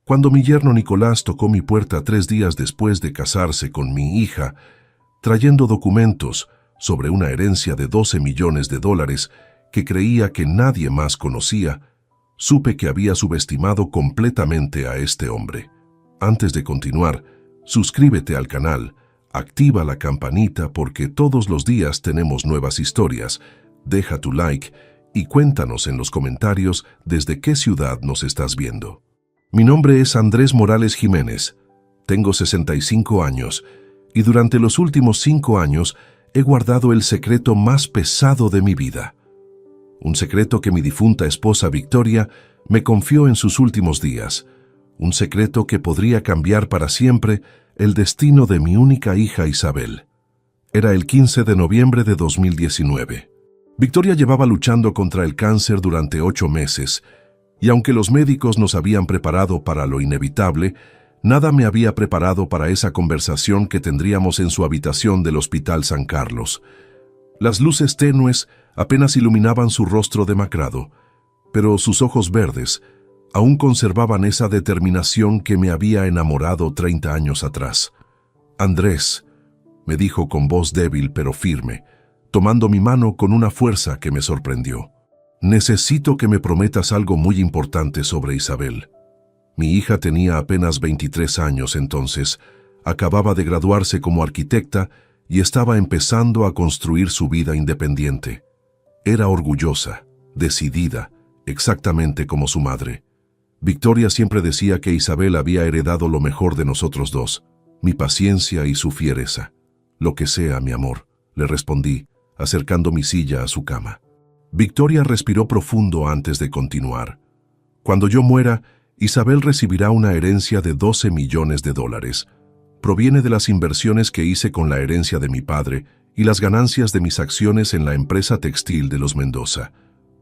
Cuando mi yerno Nicolás tocó mi puerta 3 días después de casarse con mi hija, trayendo documentos sobre una herencia de $12 millones que creía que nadie más conocía, supe que había subestimado completamente a este hombre. Antes de continuar, suscríbete al canal, activa la campanita porque todos los días tenemos nuevas historias, deja tu like y cuéntanos en los comentarios desde qué ciudad nos estás viendo. Mi nombre es Andrés Morales Jiménez, tengo 65 años y durante los últimos 5 años he guardado el secreto más pesado de mi vida. Un secreto que mi difunta esposa Victoria me confió en sus últimos días. Un secreto que podría cambiar para siempre el destino de mi única hija Isabel. Era el 15 de noviembre de 2019. Victoria llevaba luchando contra el cáncer durante 8 meses, y aunque los médicos nos habían preparado para lo inevitable, nada me había preparado para esa conversación que tendríamos en su habitación del Hospital San Carlos. Las luces tenues apenas iluminaban su rostro demacrado, pero sus ojos verdes aún conservaban esa determinación que me había enamorado 30 años atrás. «Andrés», me dijo con voz débil pero firme, tomando mi mano con una fuerza que me sorprendió. «Necesito que me prometas algo muy importante sobre Isabel». Mi hija tenía apenas 23 años entonces, acababa de graduarse como arquitecta y estaba empezando a construir su vida independiente. Era orgullosa, decidida, exactamente como su madre. Victoria siempre decía que Isabel había heredado lo mejor de nosotros dos, mi paciencia y su fiereza. «Lo que sea, mi amor», le respondí, acercando mi silla a su cama. Victoria respiró profundo antes de continuar. «Cuando yo muera, Isabel recibirá una herencia de $12 millones. Proviene de las inversiones que hice con la herencia de mi padre y las ganancias de mis acciones en la empresa textil de los Mendoza.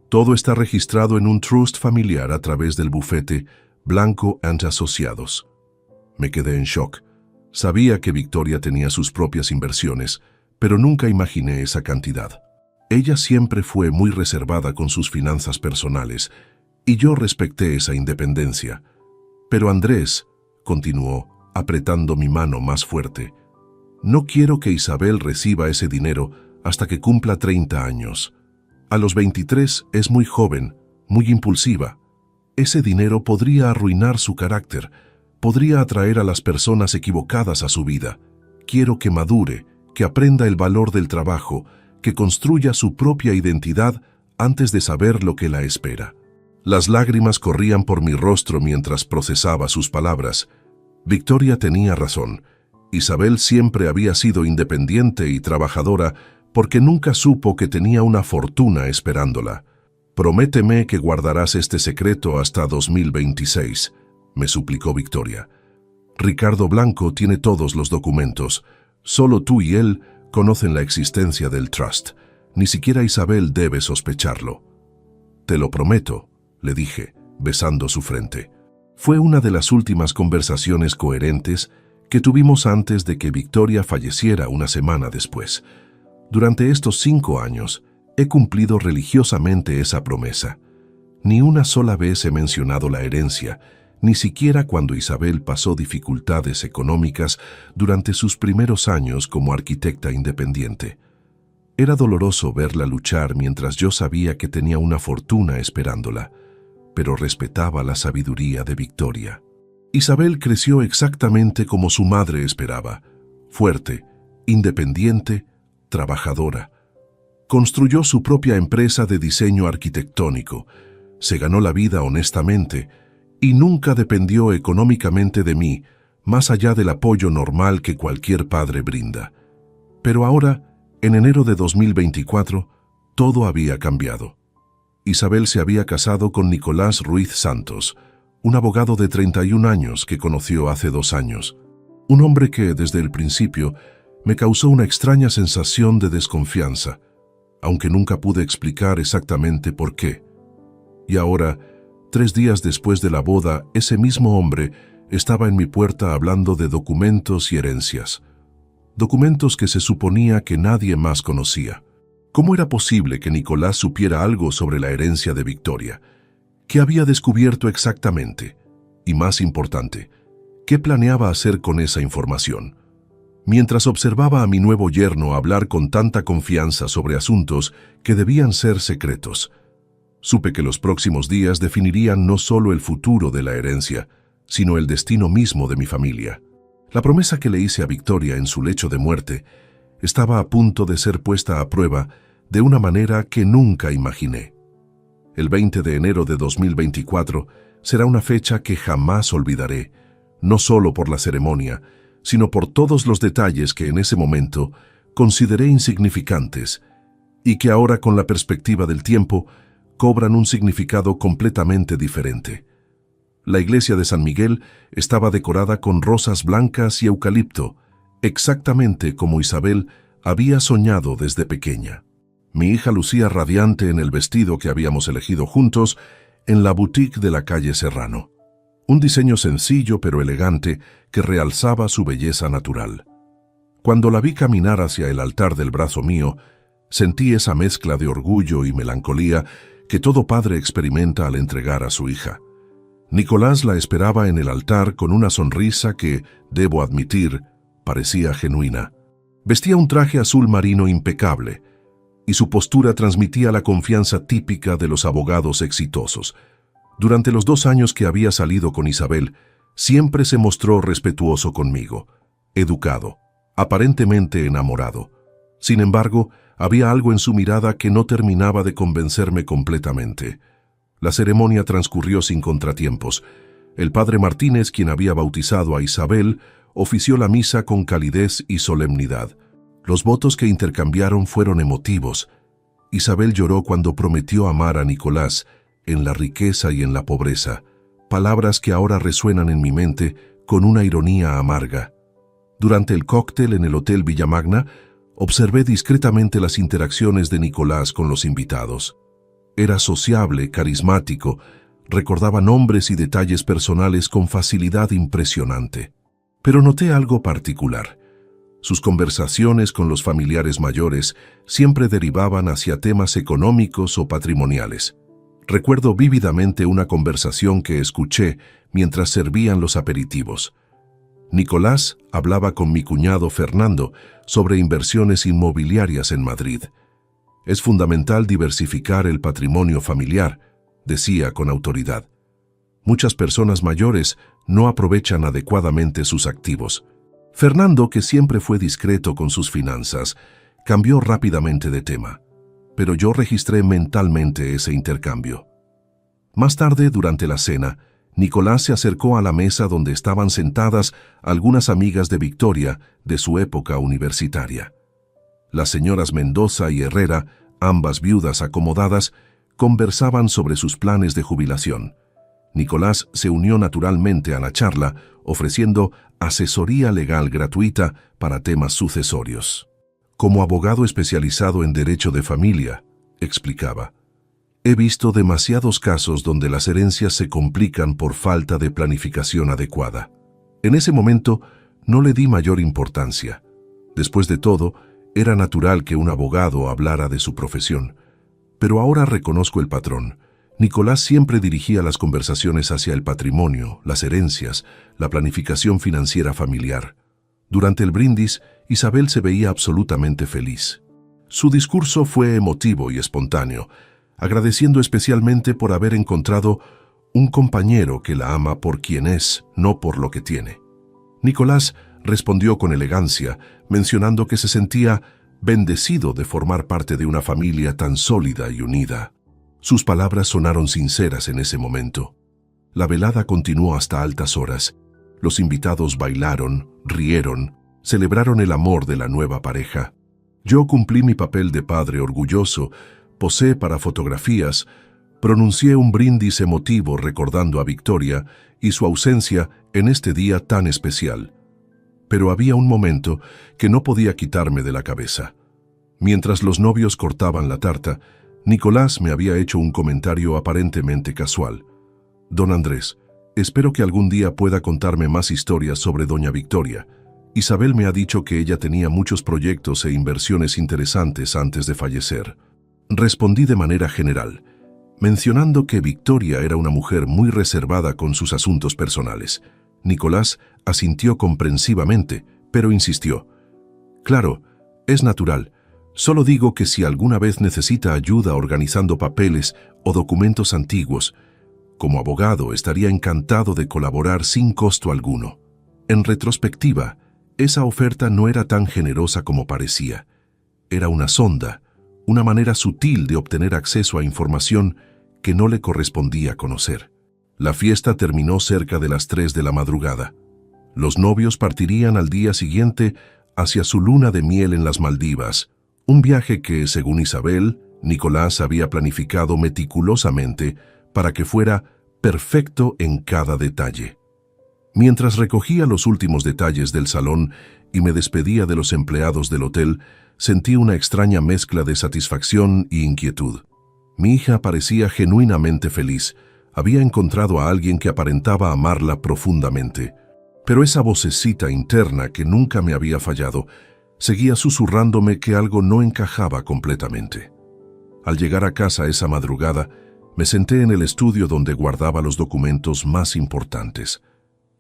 Todo está registrado en un trust familiar a través del bufete Blanco & Asociados». Me quedé en shock. Sabía que Victoria tenía sus propias inversiones, pero nunca imaginé esa cantidad. Ella siempre fue muy reservada con sus finanzas personales, y yo respeté esa independencia. «Pero Andrés», continuó, apretando mi mano más fuerte, «no quiero que Isabel reciba ese dinero hasta que cumpla 30 años. A los 23 es muy joven, muy impulsiva. Ese dinero podría arruinar su carácter, podría atraer a las personas equivocadas a su vida. Quiero que madure, que aprenda el valor del trabajo, que construya su propia identidad antes de saber lo que la espera». Las lágrimas corrían por mi rostro mientras procesaba sus palabras. Victoria tenía razón. Isabel siempre había sido independiente y trabajadora porque nunca supo que tenía una fortuna esperándola. «Prométeme que guardarás este secreto hasta 2026», me suplicó Victoria. «Ricardo Blanco tiene todos los documentos. Solo tú y él conocen la existencia del trust. Ni siquiera Isabel debe sospecharlo». «Te lo prometo», le dije, besando su frente. Fue una de las últimas conversaciones coherentes que tuvimos antes de que Victoria falleciera una semana después. Durante estos 5 años, he cumplido religiosamente esa promesa. Ni una sola vez he mencionado la herencia, ni siquiera cuando Isabel pasó dificultades económicas durante sus primeros años como arquitecta independiente. Era doloroso verla luchar mientras yo sabía que tenía una fortuna esperándola, pero respetaba la sabiduría de Victoria. Isabel creció exactamente como su madre esperaba, fuerte, independiente, trabajadora. Construyó su propia empresa de diseño arquitectónico, se ganó la vida honestamente y nunca dependió económicamente de mí, más allá del apoyo normal que cualquier padre brinda. Pero ahora, en enero de 2024, todo había cambiado. Isabel se había casado con Nicolás Ruiz Santos, un abogado de 31 años que conoció hace 2 años. Un hombre que, desde el principio, me causó una extraña sensación de desconfianza, aunque nunca pude explicar exactamente por qué. Y ahora, 3 días después de la boda, ese mismo hombre estaba en mi puerta hablando de documentos y herencias. Documentos que se suponía que nadie más conocía. ¿Cómo era posible que Nicolás supiera algo sobre la herencia de Victoria? ¿Qué había descubierto exactamente? Y más importante, ¿qué planeaba hacer con esa información? Mientras observaba a mi nuevo yerno hablar con tanta confianza sobre asuntos que debían ser secretos, supe que los próximos días definirían no solo el futuro de la herencia, sino el destino mismo de mi familia. La promesa que le hice a Victoria en su lecho de muerte estaba a punto de ser puesta a prueba de una manera que nunca imaginé. El 20 de enero de 2024 será una fecha que jamás olvidaré, no solo por la ceremonia, sino por todos los detalles que en ese momento consideré insignificantes y que ahora, con la perspectiva del tiempo, cobran un significado completamente diferente. La iglesia de San Miguel estaba decorada con rosas blancas y eucalipto, exactamente como Isabel había soñado desde pequeña. Mi hija lucía radiante en el vestido que habíamos elegido juntos en la boutique de la calle Serrano. Un diseño sencillo pero elegante que realzaba su belleza natural. Cuando la vi caminar hacia el altar del brazo mío, sentí esa mezcla de orgullo y melancolía que todo padre experimenta al entregar a su hija. Nicolás la esperaba en el altar con una sonrisa que, debo admitir, parecía genuina. Vestía un traje azul marino impecable, y su postura transmitía la confianza típica de los abogados exitosos. Durante los 2 años que había salido con Isabel, siempre se mostró respetuoso conmigo, educado, aparentemente enamorado. Sin embargo, había algo en su mirada que no terminaba de convencerme completamente. La ceremonia transcurrió sin contratiempos. El padre Martínez, quien había bautizado a Isabel, ofició la misa con calidez y solemnidad. Los votos que intercambiaron fueron emotivos. Isabel lloró cuando prometió amar a Nicolás, en la riqueza y en la pobreza, palabras que ahora resuenan en mi mente con una ironía amarga. Durante el cóctel en el Hotel Villamagna, observé discretamente las interacciones de Nicolás con los invitados. Era sociable, carismático, recordaba nombres y detalles personales con facilidad impresionante. Pero noté algo particular. Sus conversaciones con los familiares mayores siempre derivaban hacia temas económicos o patrimoniales. Recuerdo vívidamente una conversación que escuché mientras servían los aperitivos. Nicolás hablaba con mi cuñado Fernando sobre inversiones inmobiliarias en Madrid. Es fundamental diversificar el patrimonio familiar, decía con autoridad. Muchas personas mayores no aprovechan adecuadamente sus activos. Fernando, que siempre fue discreto con sus finanzas, cambió rápidamente de tema, pero yo registré mentalmente ese intercambio. Más tarde, durante la cena, Nicolás se acercó a la mesa donde estaban sentadas algunas amigas de Victoria de su época universitaria. Las señoras Mendoza y Herrera, ambas viudas acomodadas, conversaban sobre sus planes de jubilación. Nicolás se unió naturalmente a la charla, ofreciendo asesoría legal gratuita para temas sucesorios. Como abogado especializado en derecho de familia, explicaba, he visto demasiados casos donde las herencias se complican por falta de planificación adecuada. En ese momento no le di mayor importancia. Después de todo, era natural que un abogado hablara de su profesión. Pero ahora reconozco el patrón. Nicolás siempre dirigía las conversaciones hacia el patrimonio, las herencias, la planificación financiera familiar. Durante el brindis, Isabel se veía absolutamente feliz. Su discurso fue emotivo y espontáneo, agradeciendo especialmente por haber encontrado un compañero que la ama por quien es, no por lo que tiene. Nicolás respondió con elegancia, mencionando que se sentía bendecido de formar parte de una familia tan sólida y unida. Sus palabras sonaron sinceras en ese momento. La velada continuó hasta altas horas. Los invitados bailaron, rieron, celebraron el amor de la nueva pareja. Yo cumplí mi papel de padre orgulloso, posé para fotografías, pronuncié un brindis emotivo recordando a Victoria y su ausencia en este día tan especial. Pero había un momento que no podía quitarme de la cabeza. Mientras los novios cortaban la tarta, Nicolás me había hecho un comentario aparentemente casual. Don Andrés, espero que algún día pueda contarme más historias sobre doña Victoria. Isabel me ha dicho que ella tenía muchos proyectos e inversiones interesantes antes de fallecer. Respondí de manera general, mencionando que Victoria era una mujer muy reservada con sus asuntos personales. Nicolás asintió comprensivamente, pero insistió. Claro, es natural. Solo digo que si alguna vez necesita ayuda organizando papeles o documentos antiguos, como abogado estaría encantado de colaborar sin costo alguno. En retrospectiva, esa oferta no era tan generosa como parecía. Era una sonda, una manera sutil de obtener acceso a información que no le correspondía conocer. La fiesta terminó cerca de las 3 de la madrugada. Los novios partirían al día siguiente hacia su luna de miel en las Maldivas, un viaje que, según Isabel, Nicolás había planificado meticulosamente para que fuera perfecto en cada detalle. Mientras recogía los últimos detalles del salón y me despedía de los empleados del hotel, sentí una extraña mezcla de satisfacción y inquietud. Mi hija parecía genuinamente feliz. Había encontrado a alguien que aparentaba amarla profundamente. Pero esa vocecita interna que nunca me había fallado seguía susurrándome que algo no encajaba completamente. Al llegar a casa esa madrugada, me senté en el estudio donde guardaba los documentos más importantes.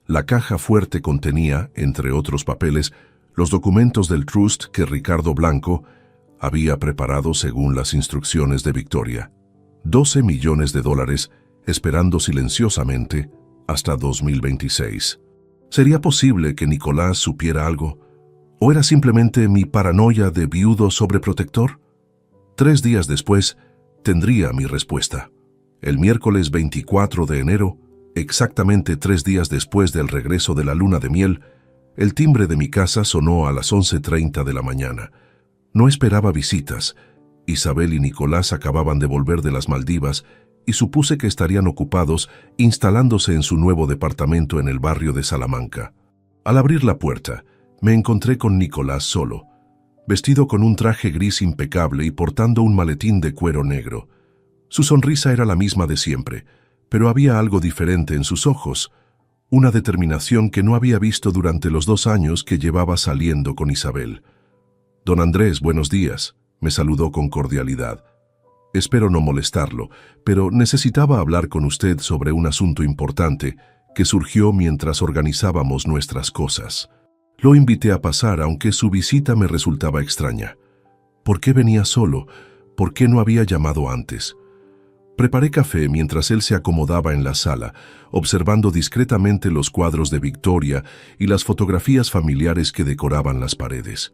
La caja fuerte contenía, entre otros papeles, los documentos del trust que Ricardo Blanco había preparado según las instrucciones de Victoria. 12 millones de dólares esperando silenciosamente hasta 2026. ¿Sería posible que Nicolás supiera algo? ¿O era simplemente mi paranoia de viudo sobreprotector? 3 días después, tendría mi respuesta. El miércoles 24 de enero, exactamente 3 días después del regreso de la luna de miel, el timbre de mi casa sonó a las 11:30 de la mañana. No esperaba visitas. Isabel y Nicolás acababan de volver de las Maldivas y supuse que estarían ocupados instalándose en su nuevo departamento en el barrio de Salamanca. Al abrir la puerta, me encontré con Nicolás solo, vestido con un traje gris impecable y portando un maletín de cuero negro. Su sonrisa era la misma de siempre, pero había algo diferente en sus ojos, una determinación que no había visto durante los 2 años que llevaba saliendo con Isabel. «Don Andrés, buenos días», me saludó con cordialidad. «Espero no molestarlo, pero necesitaba hablar con usted sobre un asunto importante que surgió mientras organizábamos nuestras cosas». Lo invité a pasar, aunque su visita me resultaba extraña. ¿Por qué venía solo? ¿Por qué no había llamado antes? Preparé café mientras él se acomodaba en la sala, observando discretamente los cuadros de Victoria y las fotografías familiares que decoraban las paredes.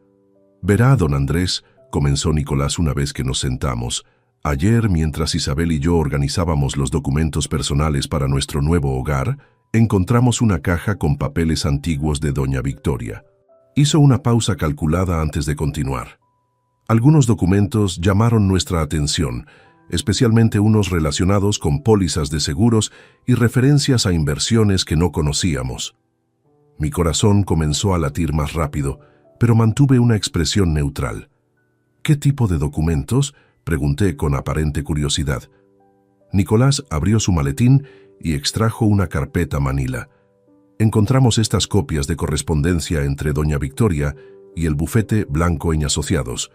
«Verá, don Andrés», comenzó Nicolás una vez que nos sentamos, «ayer, mientras Isabel y yo organizábamos los documentos personales para nuestro nuevo hogar, encontramos una caja con papeles antiguos de doña Victoria». Hizo una pausa calculada antes de continuar. Algunos documentos llamaron nuestra atención, especialmente unos relacionados con pólizas de seguros y referencias a inversiones que no conocíamos. Mi corazón comenzó a latir más rápido, pero mantuve una expresión neutral. «¿Qué tipo de documentos?», pregunté con aparente curiosidad. Nicolás abrió su maletín y extrajo una carpeta manila. Encontramos estas copias de correspondencia entre doña Victoria y el bufete Blanco y Asociados.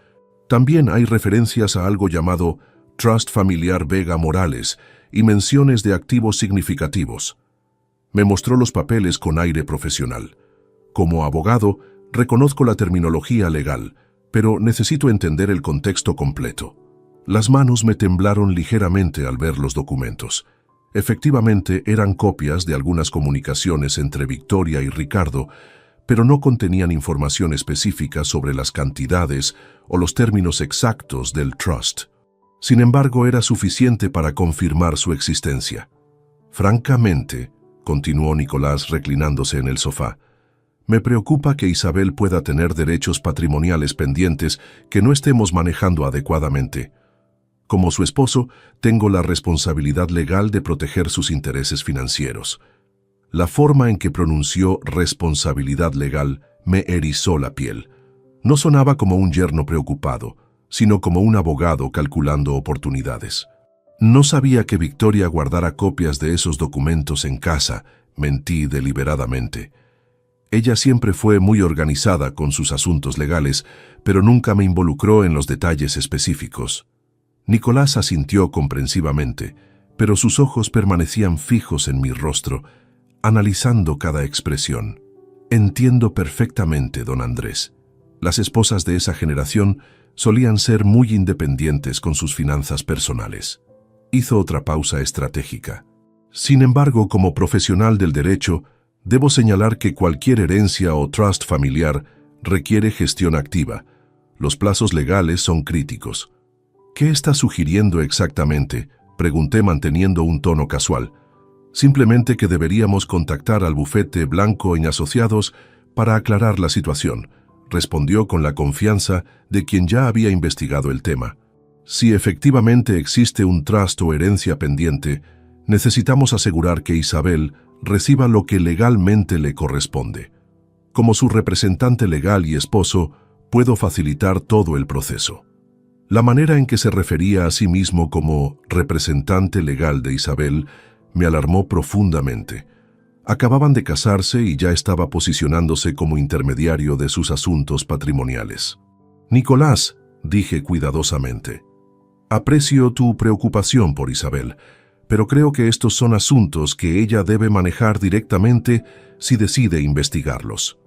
También hay referencias a algo llamado Trust Familiar Vega Morales y menciones de activos significativos. Me mostró los papeles con aire profesional. Como abogado, reconozco la terminología legal, pero necesito entender el contexto completo. Las manos me temblaron ligeramente al ver los documentos. Efectivamente, eran copias de algunas comunicaciones entre Victoria y Ricardo, pero no contenían información específica sobre las cantidades o los términos exactos del trust. Sin embargo, era suficiente para confirmar su existencia. «Francamente», continuó Nicolás reclinándose en el sofá, «me preocupa que Isabel pueda tener derechos patrimoniales pendientes que no estemos manejando adecuadamente. Como su esposo, tengo la responsabilidad legal de proteger sus intereses financieros». La forma en que pronunció responsabilidad legal me erizó la piel. No sonaba como un yerno preocupado, sino como un abogado calculando oportunidades. No sabía que Victoria guardara copias de esos documentos en casa, mentí deliberadamente. Ella siempre fue muy organizada con sus asuntos legales, pero nunca me involucró en los detalles específicos. Nicolás asintió comprensivamente, pero sus ojos permanecían fijos en mi rostro, analizando cada expresión. Entiendo perfectamente, don Andrés. Las esposas de esa generación solían ser muy independientes con sus finanzas personales. Hizo otra pausa estratégica. Sin embargo, como profesional del derecho, debo señalar que cualquier herencia o trust familiar requiere gestión activa. Los plazos legales son críticos. ¿Qué está sugiriendo exactamente?, pregunté manteniendo un tono casual. Simplemente que deberíamos contactar al bufete Blanco y Asociados para aclarar la situación, respondió con la confianza de quien ya había investigado el tema. Si efectivamente existe un trust o herencia pendiente, necesitamos asegurar que Isabel reciba lo que legalmente le corresponde. Como su representante legal y esposo, puedo facilitar todo el proceso. La manera en que se refería a sí mismo como representante legal de Isabel me alarmó profundamente. Acababan de casarse y ya estaba posicionándose como intermediario de sus asuntos patrimoniales. Nicolás, dije cuidadosamente, aprecio tu preocupación por Isabel, pero creo que estos son asuntos que ella debe manejar directamente si decide investigarlos.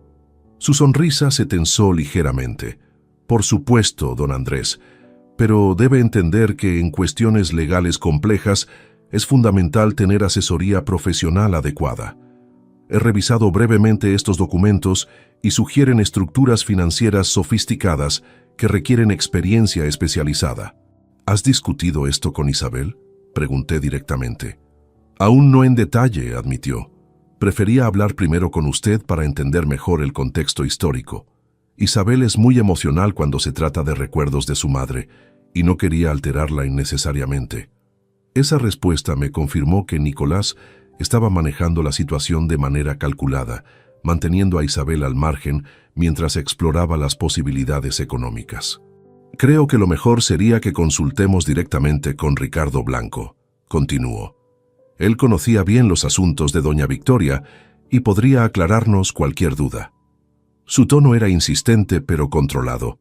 Su sonrisa se tensó ligeramente. Por supuesto, don Andrés, pero debe entender que en cuestiones legales complejas es fundamental tener asesoría profesional adecuada. He revisado brevemente estos documentos y sugieren estructuras financieras sofisticadas que requieren experiencia especializada. ¿Has discutido esto con Isabel?, pregunté directamente. Aún no en detalle, admitió. Prefería hablar primero con usted para entender mejor el contexto histórico. Isabel es muy emocional cuando se trata de recuerdos de su madre, y no quería alterarla innecesariamente. Esa respuesta me confirmó que Nicolás estaba manejando la situación de manera calculada, manteniendo a Isabel al margen mientras exploraba las posibilidades económicas. Creo que lo mejor sería que consultemos directamente con Ricardo Blanco, continuó. Él conocía bien los asuntos de doña Victoria y podría aclararnos cualquier duda. Su tono era insistente pero controlado.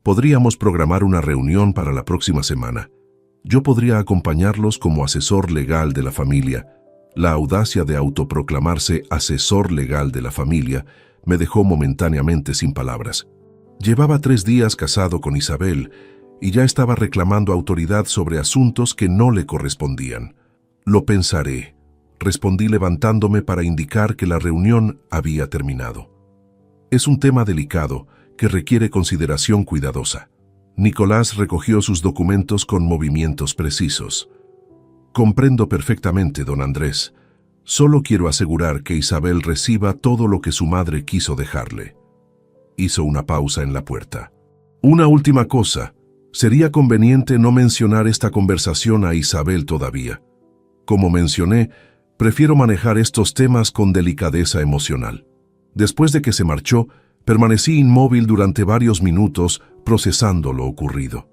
Podríamos programar una reunión para la próxima semana. Yo podría acompañarlos como asesor legal de la familia. La audacia de autoproclamarse asesor legal de la familia me dejó momentáneamente sin palabras. Llevaba 3 días casado con Isabel y ya estaba reclamando autoridad sobre asuntos que no le correspondían. Lo pensaré, respondí levantándome para indicar que la reunión había terminado. Es un tema delicado que requiere consideración cuidadosa. Nicolás recogió sus documentos con movimientos precisos. Comprendo perfectamente, don Andrés. Solo quiero asegurar que Isabel reciba todo lo que su madre quiso dejarle. Hizo una pausa en la puerta. Una última cosa. Sería conveniente no mencionar esta conversación a Isabel todavía. Como mencioné, prefiero manejar estos temas con delicadeza emocional. Después de que se marchó, permanecí inmóvil durante varios minutos procesando lo ocurrido.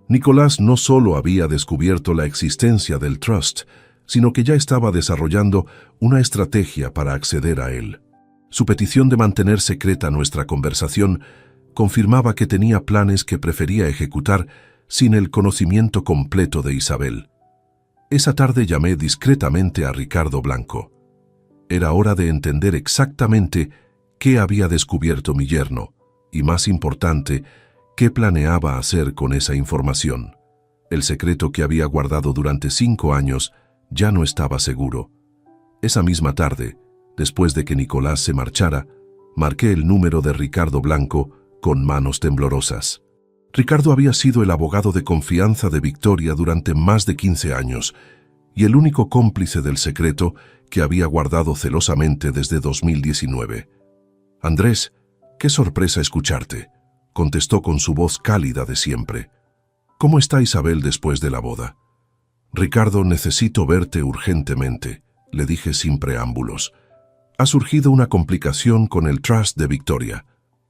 Nicolás no solo había descubierto la existencia del trust, sino que ya estaba desarrollando una estrategia para acceder a él. Su petición de mantener secreta nuestra conversación confirmaba que tenía planes que prefería ejecutar sin el conocimiento completo de Isabel. Esa tarde llamé discretamente a Ricardo Blanco. Era hora de entender exactamente qué había descubierto mi yerno y, más importante, qué planeaba hacer con esa información. El secreto que había guardado durante 5 años ya no estaba seguro. Esa misma tarde, después de que Nicolás se marchara, marqué el número de Ricardo Blanco con manos temblorosas. Ricardo había sido el abogado de confianza de Victoria durante más de 15 años y el único cómplice del secreto que había guardado celosamente desde 2019. Andrés, qué sorpresa escucharte, contestó con su voz cálida de siempre. ¿Cómo está Isabel después de la boda? Ricardo, necesito verte urgentemente, le dije sin preámbulos. Ha surgido una complicación con el trust de Victoria.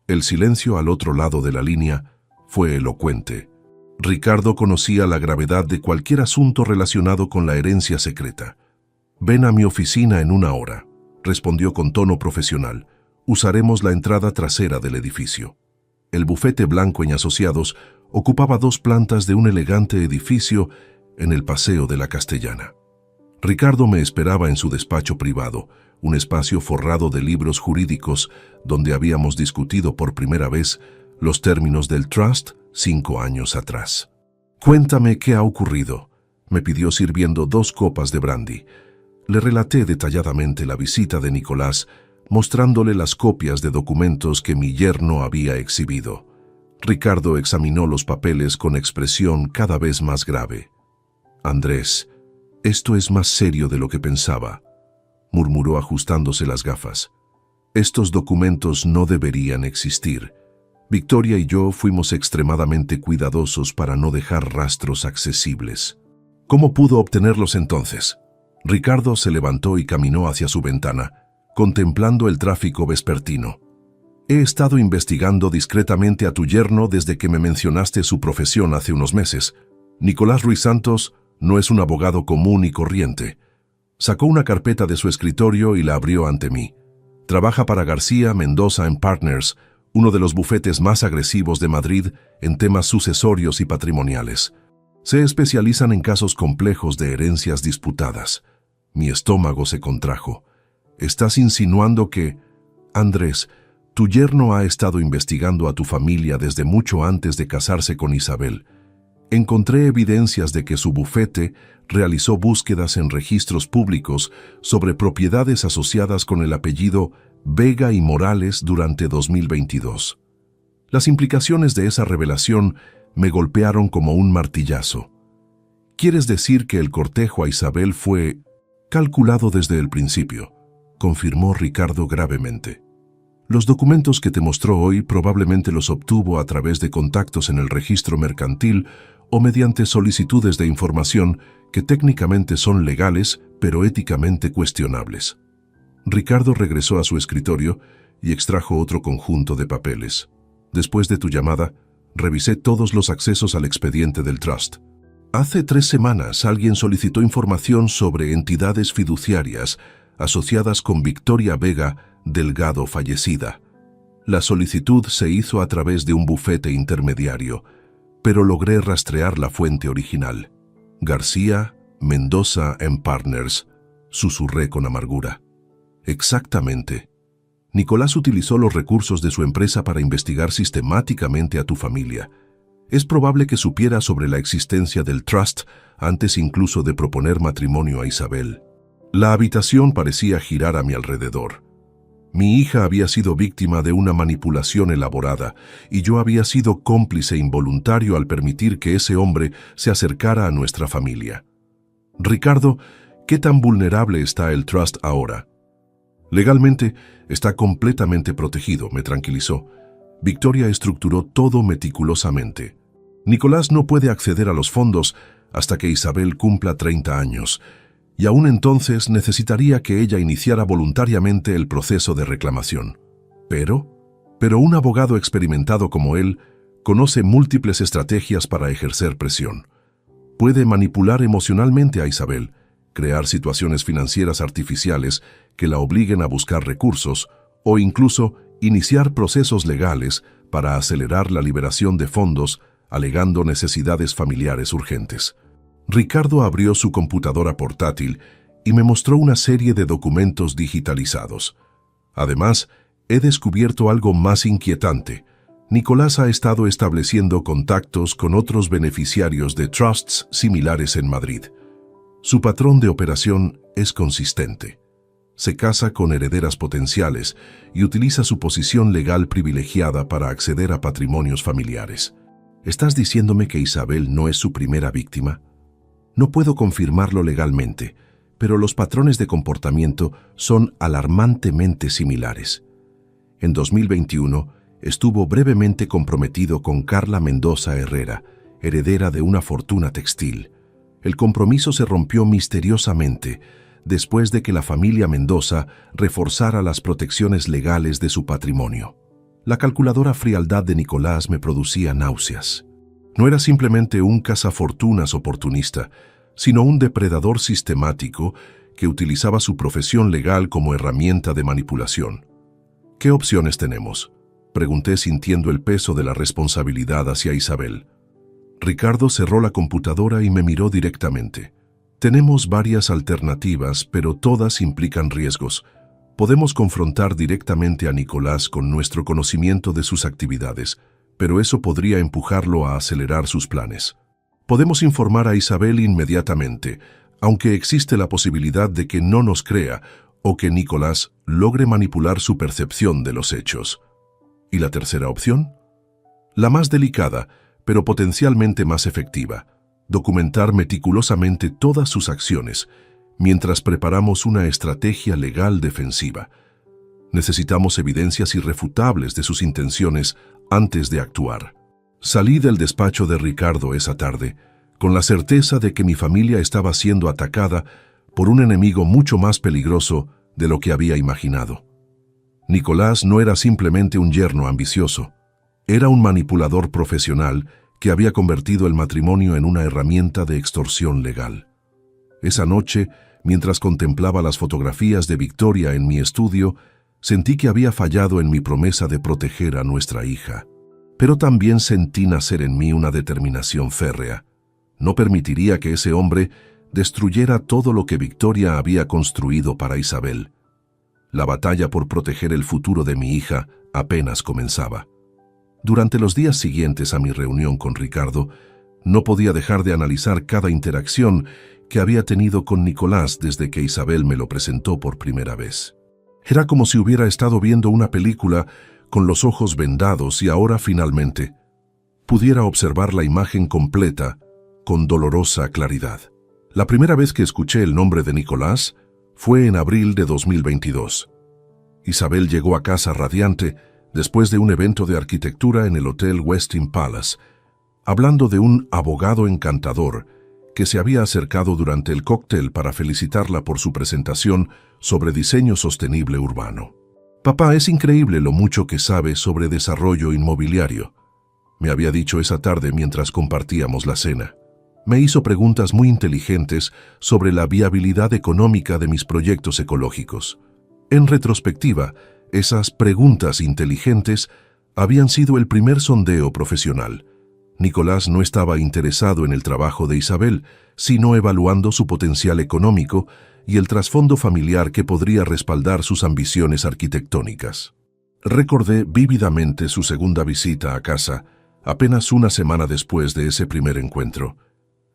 El silencio al otro lado de la línea fue elocuente. Ricardo conocía la gravedad de cualquier asunto relacionado con la herencia secreta. Ven a mi oficina en 1 hora, respondió con tono profesional. Usaremos la entrada trasera del edificio. El bufete Blanco y Asociados Ocupaba 2 plantas de un elegante edificio en el Paseo de la Castellana. Ricardo me esperaba en su despacho privado, un espacio forrado de libros jurídicos donde habíamos discutido por primera vez los términos del trust 5 años atrás. «Cuéntame qué ha ocurrido», me pidió sirviendo 2 copas de brandy. Le relaté detalladamente la visita de Nicolás, mostrándole las copias de documentos que mi yerno había exhibido. Ricardo examinó los papeles con expresión cada vez más grave. «Andrés, esto es más serio de lo que pensaba», murmuró ajustándose las gafas. «Estos documentos no deberían existir. Victoria y yo fuimos extremadamente cuidadosos para no dejar rastros accesibles». «¿Cómo pudo obtenerlos entonces?». Ricardo se levantó y caminó hacia su ventana, contemplando el tráfico vespertino. «He estado investigando discretamente a tu yerno desde que me mencionaste su profesión hace unos meses. Nicolás Ruiz Santos no es un abogado común y corriente». Sacó una carpeta de su escritorio y la abrió ante mí. «Trabaja para García, Mendoza & Partners, uno de los bufetes más agresivos de Madrid en temas sucesorios y patrimoniales. Se especializan en casos complejos de herencias disputadas». Mi estómago se contrajo. «¿Estás insinuando que...?» «Andrés, tu yerno ha estado investigando a tu familia desde mucho antes de casarse con Isabel. Encontré evidencias de que su bufete realizó búsquedas en registros públicos sobre propiedades asociadas con el apellido Vega y Morales durante 2022. Las implicaciones de esa revelación me golpearon como un martillazo. ¿Quieres decir que el cortejo a Isabel fue calculado desde el principio?», confirmó Ricardo gravemente. «Los documentos que te mostró hoy probablemente los obtuvo a través de contactos en el registro mercantil o mediante solicitudes de información que técnicamente son legales, pero éticamente cuestionables». Ricardo regresó a su escritorio y extrajo otro conjunto de papeles. «Después de tu llamada, revisé todos los accesos al expediente del trust. Hace 3 semanas alguien solicitó información sobre entidades fiduciarias asociadas con Victoria Vega Delgado fallecida. La solicitud se hizo a través de un bufete intermediario, pero logré rastrear la fuente original. García, Mendoza & Partners», susurré con amargura. «Exactamente. Nicolás utilizó los recursos de su empresa para investigar sistemáticamente a tu familia. Es probable que supiera sobre la existencia del trust antes incluso de proponer matrimonio a Isabel. La habitación parecía girar a mi alrededor. Mi hija había sido víctima de una manipulación elaborada y yo había sido cómplice involuntario al permitir que ese hombre se acercara a nuestra familia. Ricardo, ¿qué tan vulnerable está el trust ahora?». «Legalmente está completamente protegido», me tranquilizó. «Victoria estructuró todo meticulosamente. Nicolás no puede acceder a los fondos hasta que Isabel cumpla 30 años, y aún entonces necesitaría que ella iniciara voluntariamente el proceso de reclamación. Pero un abogado experimentado como él conoce múltiples estrategias para ejercer presión. Puede manipular emocionalmente a Isabel, crear situaciones financieras artificiales que la obliguen a buscar recursos o incluso iniciar procesos legales para acelerar la liberación de fondos alegando necesidades familiares urgentes». Ricardo abrió su computadora portátil y me mostró una serie de documentos digitalizados. «Además, he descubierto algo más inquietante. Nicolás ha estado estableciendo contactos con otros beneficiarios de trusts similares en Madrid. Su patrón de operación es consistente. Se casa con herederas potenciales y utiliza su posición legal privilegiada para acceder a patrimonios familiares. ¿Estás diciéndome que Isabel no es su primera víctima? No puedo confirmarlo legalmente, pero los patrones de comportamiento son alarmantemente similares. En 2021 estuvo brevemente comprometido con Carla Mendoza Herrera, heredera de una fortuna textil. El compromiso se rompió misteriosamente después de que la familia Mendoza reforzara las protecciones legales de su patrimonio. La calculadora frialdad de Nicolás me producía náuseas. No era simplemente un cazafortunas oportunista, sino un depredador sistemático que utilizaba su profesión legal como herramienta de manipulación. «¿Qué opciones tenemos?», pregunté sintiendo el peso de la responsabilidad hacia Isabel. Ricardo cerró la computadora y me miró directamente. Tenemos varias alternativas, pero todas implican riesgos. Podemos confrontar directamente a Nicolás con nuestro conocimiento de sus actividades, pero eso podría empujarlo a acelerar sus planes. Podemos informar a Isabel inmediatamente, aunque existe la posibilidad de que no nos crea o que Nicolás logre manipular su percepción de los hechos. ¿Y la tercera opción? La más delicada, pero potencialmente más efectiva: documentar meticulosamente todas sus acciones, mientras preparamos una estrategia legal defensiva. Necesitamos evidencias irrefutables de sus intenciones antes de actuar. Salí del despacho de Ricardo esa tarde, con la certeza de que mi familia estaba siendo atacada por un enemigo mucho más peligroso de lo que había imaginado. Nicolás no era simplemente un yerno ambicioso, era un manipulador profesional que había convertido el matrimonio en una herramienta de extorsión legal. Esa noche, mientras contemplaba las fotografías de Victoria en mi estudio, sentí que había fallado en mi promesa de proteger a nuestra hija. Pero también sentí nacer en mí una determinación férrea. No permitiría que ese hombre destruyera todo lo que Victoria había construido para Isabel. La batalla por proteger el futuro de mi hija apenas comenzaba. Durante los días siguientes a mi reunión con Ricardo, no podía dejar de analizar cada interacción que había tenido con Nicolás desde que Isabel me lo presentó por primera vez. Era como si hubiera estado viendo una película con los ojos vendados y ahora finalmente pudiera observar la imagen completa con dolorosa claridad. La primera vez que escuché el nombre de Nicolás fue en abril de 2022. Isabel llegó a casa radiante después de un evento de arquitectura en el Hotel Westin Palace, hablando de un abogado encantador que se había acercado durante el cóctel para felicitarla por su presentación sobre diseño sostenible urbano. «Papá, es increíble lo mucho que sabe sobre desarrollo inmobiliario», me había dicho esa tarde mientras compartíamos la cena. Me hizo preguntas muy inteligentes sobre la viabilidad económica de mis proyectos ecológicos. En retrospectiva, esas preguntas inteligentes habían sido el primer sondeo profesional. Nicolás no estaba interesado en el trabajo de Isabel, sino evaluando su potencial económico y el trasfondo familiar que podría respaldar sus ambiciones arquitectónicas. Recordé vívidamente su segunda visita a casa, apenas una semana después de ese primer encuentro.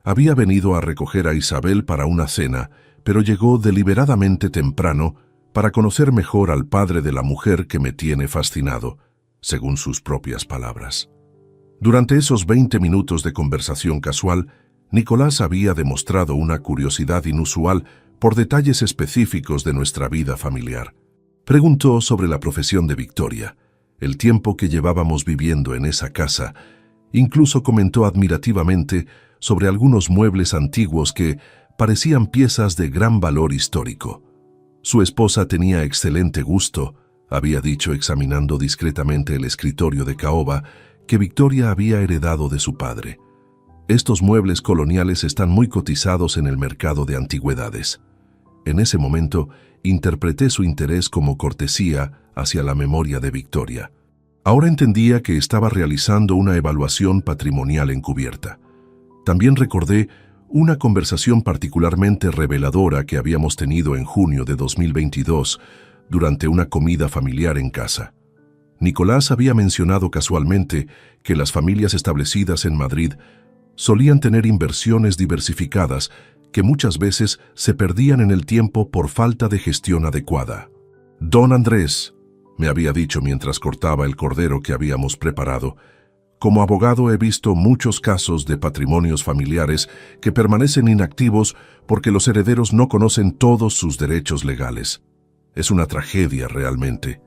Había venido a recoger a Isabel para una cena, pero llegó deliberadamente temprano para conocer mejor al padre de la mujer que me tiene fascinado, según sus propias palabras. Durante esos 20 minutos de conversación casual, Nicolás había demostrado una curiosidad inusual por detalles específicos de nuestra vida familiar. Preguntó sobre la profesión de Victoria, el tiempo que llevábamos viviendo en esa casa. Incluso comentó admirativamente sobre algunos muebles antiguos que parecían piezas de gran valor histórico. Su esposa tenía excelente gusto, había dicho examinando discretamente el escritorio de caoba que Victoria había heredado de su padre. Estos muebles coloniales están muy cotizados en el mercado de antigüedades. En ese momento, interpreté su interés como cortesía hacia la memoria de Victoria. Ahora entendía que estaba realizando una evaluación patrimonial encubierta. También recordé una conversación particularmente reveladora que habíamos tenido en junio de 2022 durante una comida familiar en casa. Nicolás había mencionado casualmente que las familias establecidas en Madrid solían tener inversiones diversificadas que muchas veces se perdían en el tiempo por falta de gestión adecuada. «Don Andrés», me había dicho mientras cortaba el cordero que habíamos preparado, «como abogado he visto muchos casos de patrimonios familiares que permanecen inactivos porque los herederos no conocen todos sus derechos legales. Es una tragedia realmente».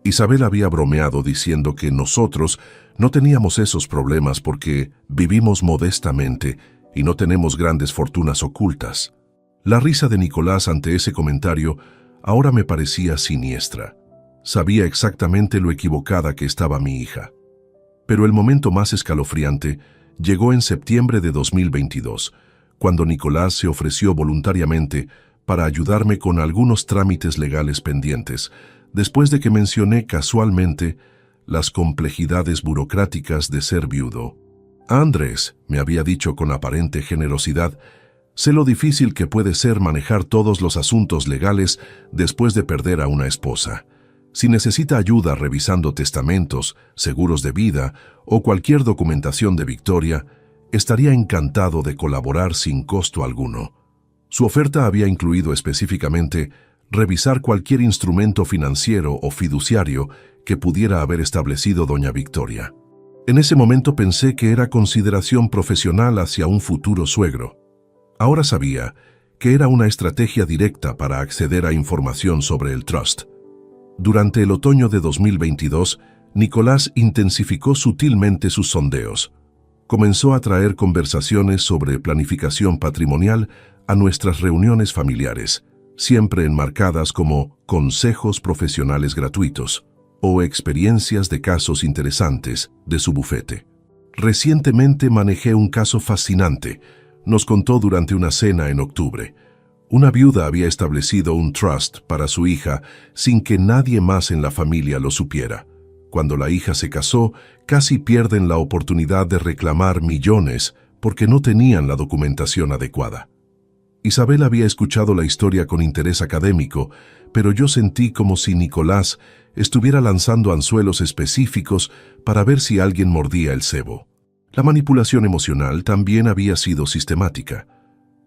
Isabel había bromeado diciendo que nosotros no teníamos esos problemas porque vivimos modestamente y no tenemos grandes fortunas ocultas. La risa de Nicolás ante ese comentario ahora me parecía siniestra. Sabía exactamente lo equivocada que estaba mi hija. Pero el momento más escalofriante llegó en septiembre de 2022, cuando Nicolás se ofreció voluntariamente para ayudarme con algunos trámites legales pendientes, después de que mencioné casualmente las complejidades burocráticas de ser viudo. Andrés, me había dicho con aparente generosidad, sé lo difícil que puede ser manejar todos los asuntos legales después de perder a una esposa. Si necesita ayuda revisando testamentos, seguros de vida o cualquier documentación de Victoria, estaría encantado de colaborar sin costo alguno. Su oferta había incluido específicamente revisar cualquier instrumento financiero o fiduciario que pudiera haber establecido doña Victoria. En ese momento pensé que era consideración profesional hacia un futuro suegro. Ahora sabía que era una estrategia directa para acceder a información sobre el trust. Durante el otoño de 2022, Nicolás intensificó sutilmente sus sondeos. Comenzó a traer conversaciones sobre planificación patrimonial a nuestras reuniones familiares, siempre enmarcadas como consejos profesionales gratuitos o experiencias de casos interesantes de su bufete. Recientemente manejé un caso fascinante, nos contó durante una cena en octubre. Una viuda había establecido un trust para su hija sin que nadie más en la familia lo supiera. Cuando la hija se casó, casi pierden la oportunidad de reclamar millones porque no tenían la documentación adecuada. Isabel había escuchado la historia con interés académico, pero yo sentí como si Nicolás estuviera lanzando anzuelos específicos para ver si alguien mordía el cebo. La manipulación emocional también había sido sistemática.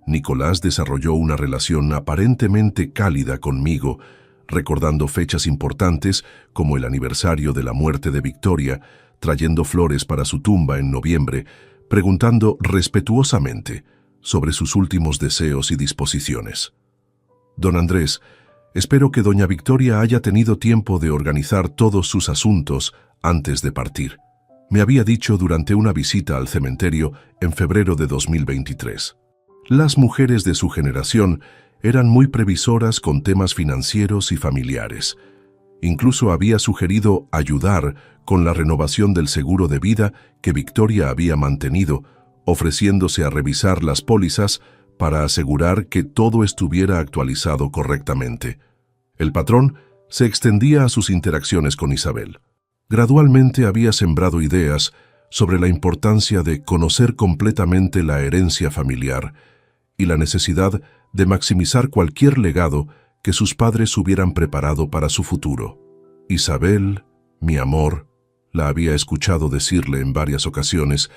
Nicolás desarrolló una relación aparentemente cálida conmigo, recordando fechas importantes como el aniversario de la muerte de Victoria, trayendo flores para su tumba en noviembre, preguntando respetuosamente sobre sus últimos deseos y disposiciones. Don Andrés, espero que doña Victoria haya tenido tiempo de organizar todos sus asuntos antes de partir. Me había dicho durante una visita al cementerio en febrero de 2023. Las mujeres de su generación eran muy previsoras con temas financieros y familiares. Incluso había sugerido ayudar con la renovación del seguro de vida que Victoria había mantenido, ofreciéndose a revisar las pólizas para asegurar que todo estuviera actualizado correctamente. El patrón se extendía a sus interacciones con Isabel. Gradualmente había sembrado ideas sobre la importancia de conocer completamente la herencia familiar y la necesidad de maximizar cualquier legado que sus padres hubieran preparado para su futuro. Isabel, mi amor, la había escuchado decirle en varias ocasiones,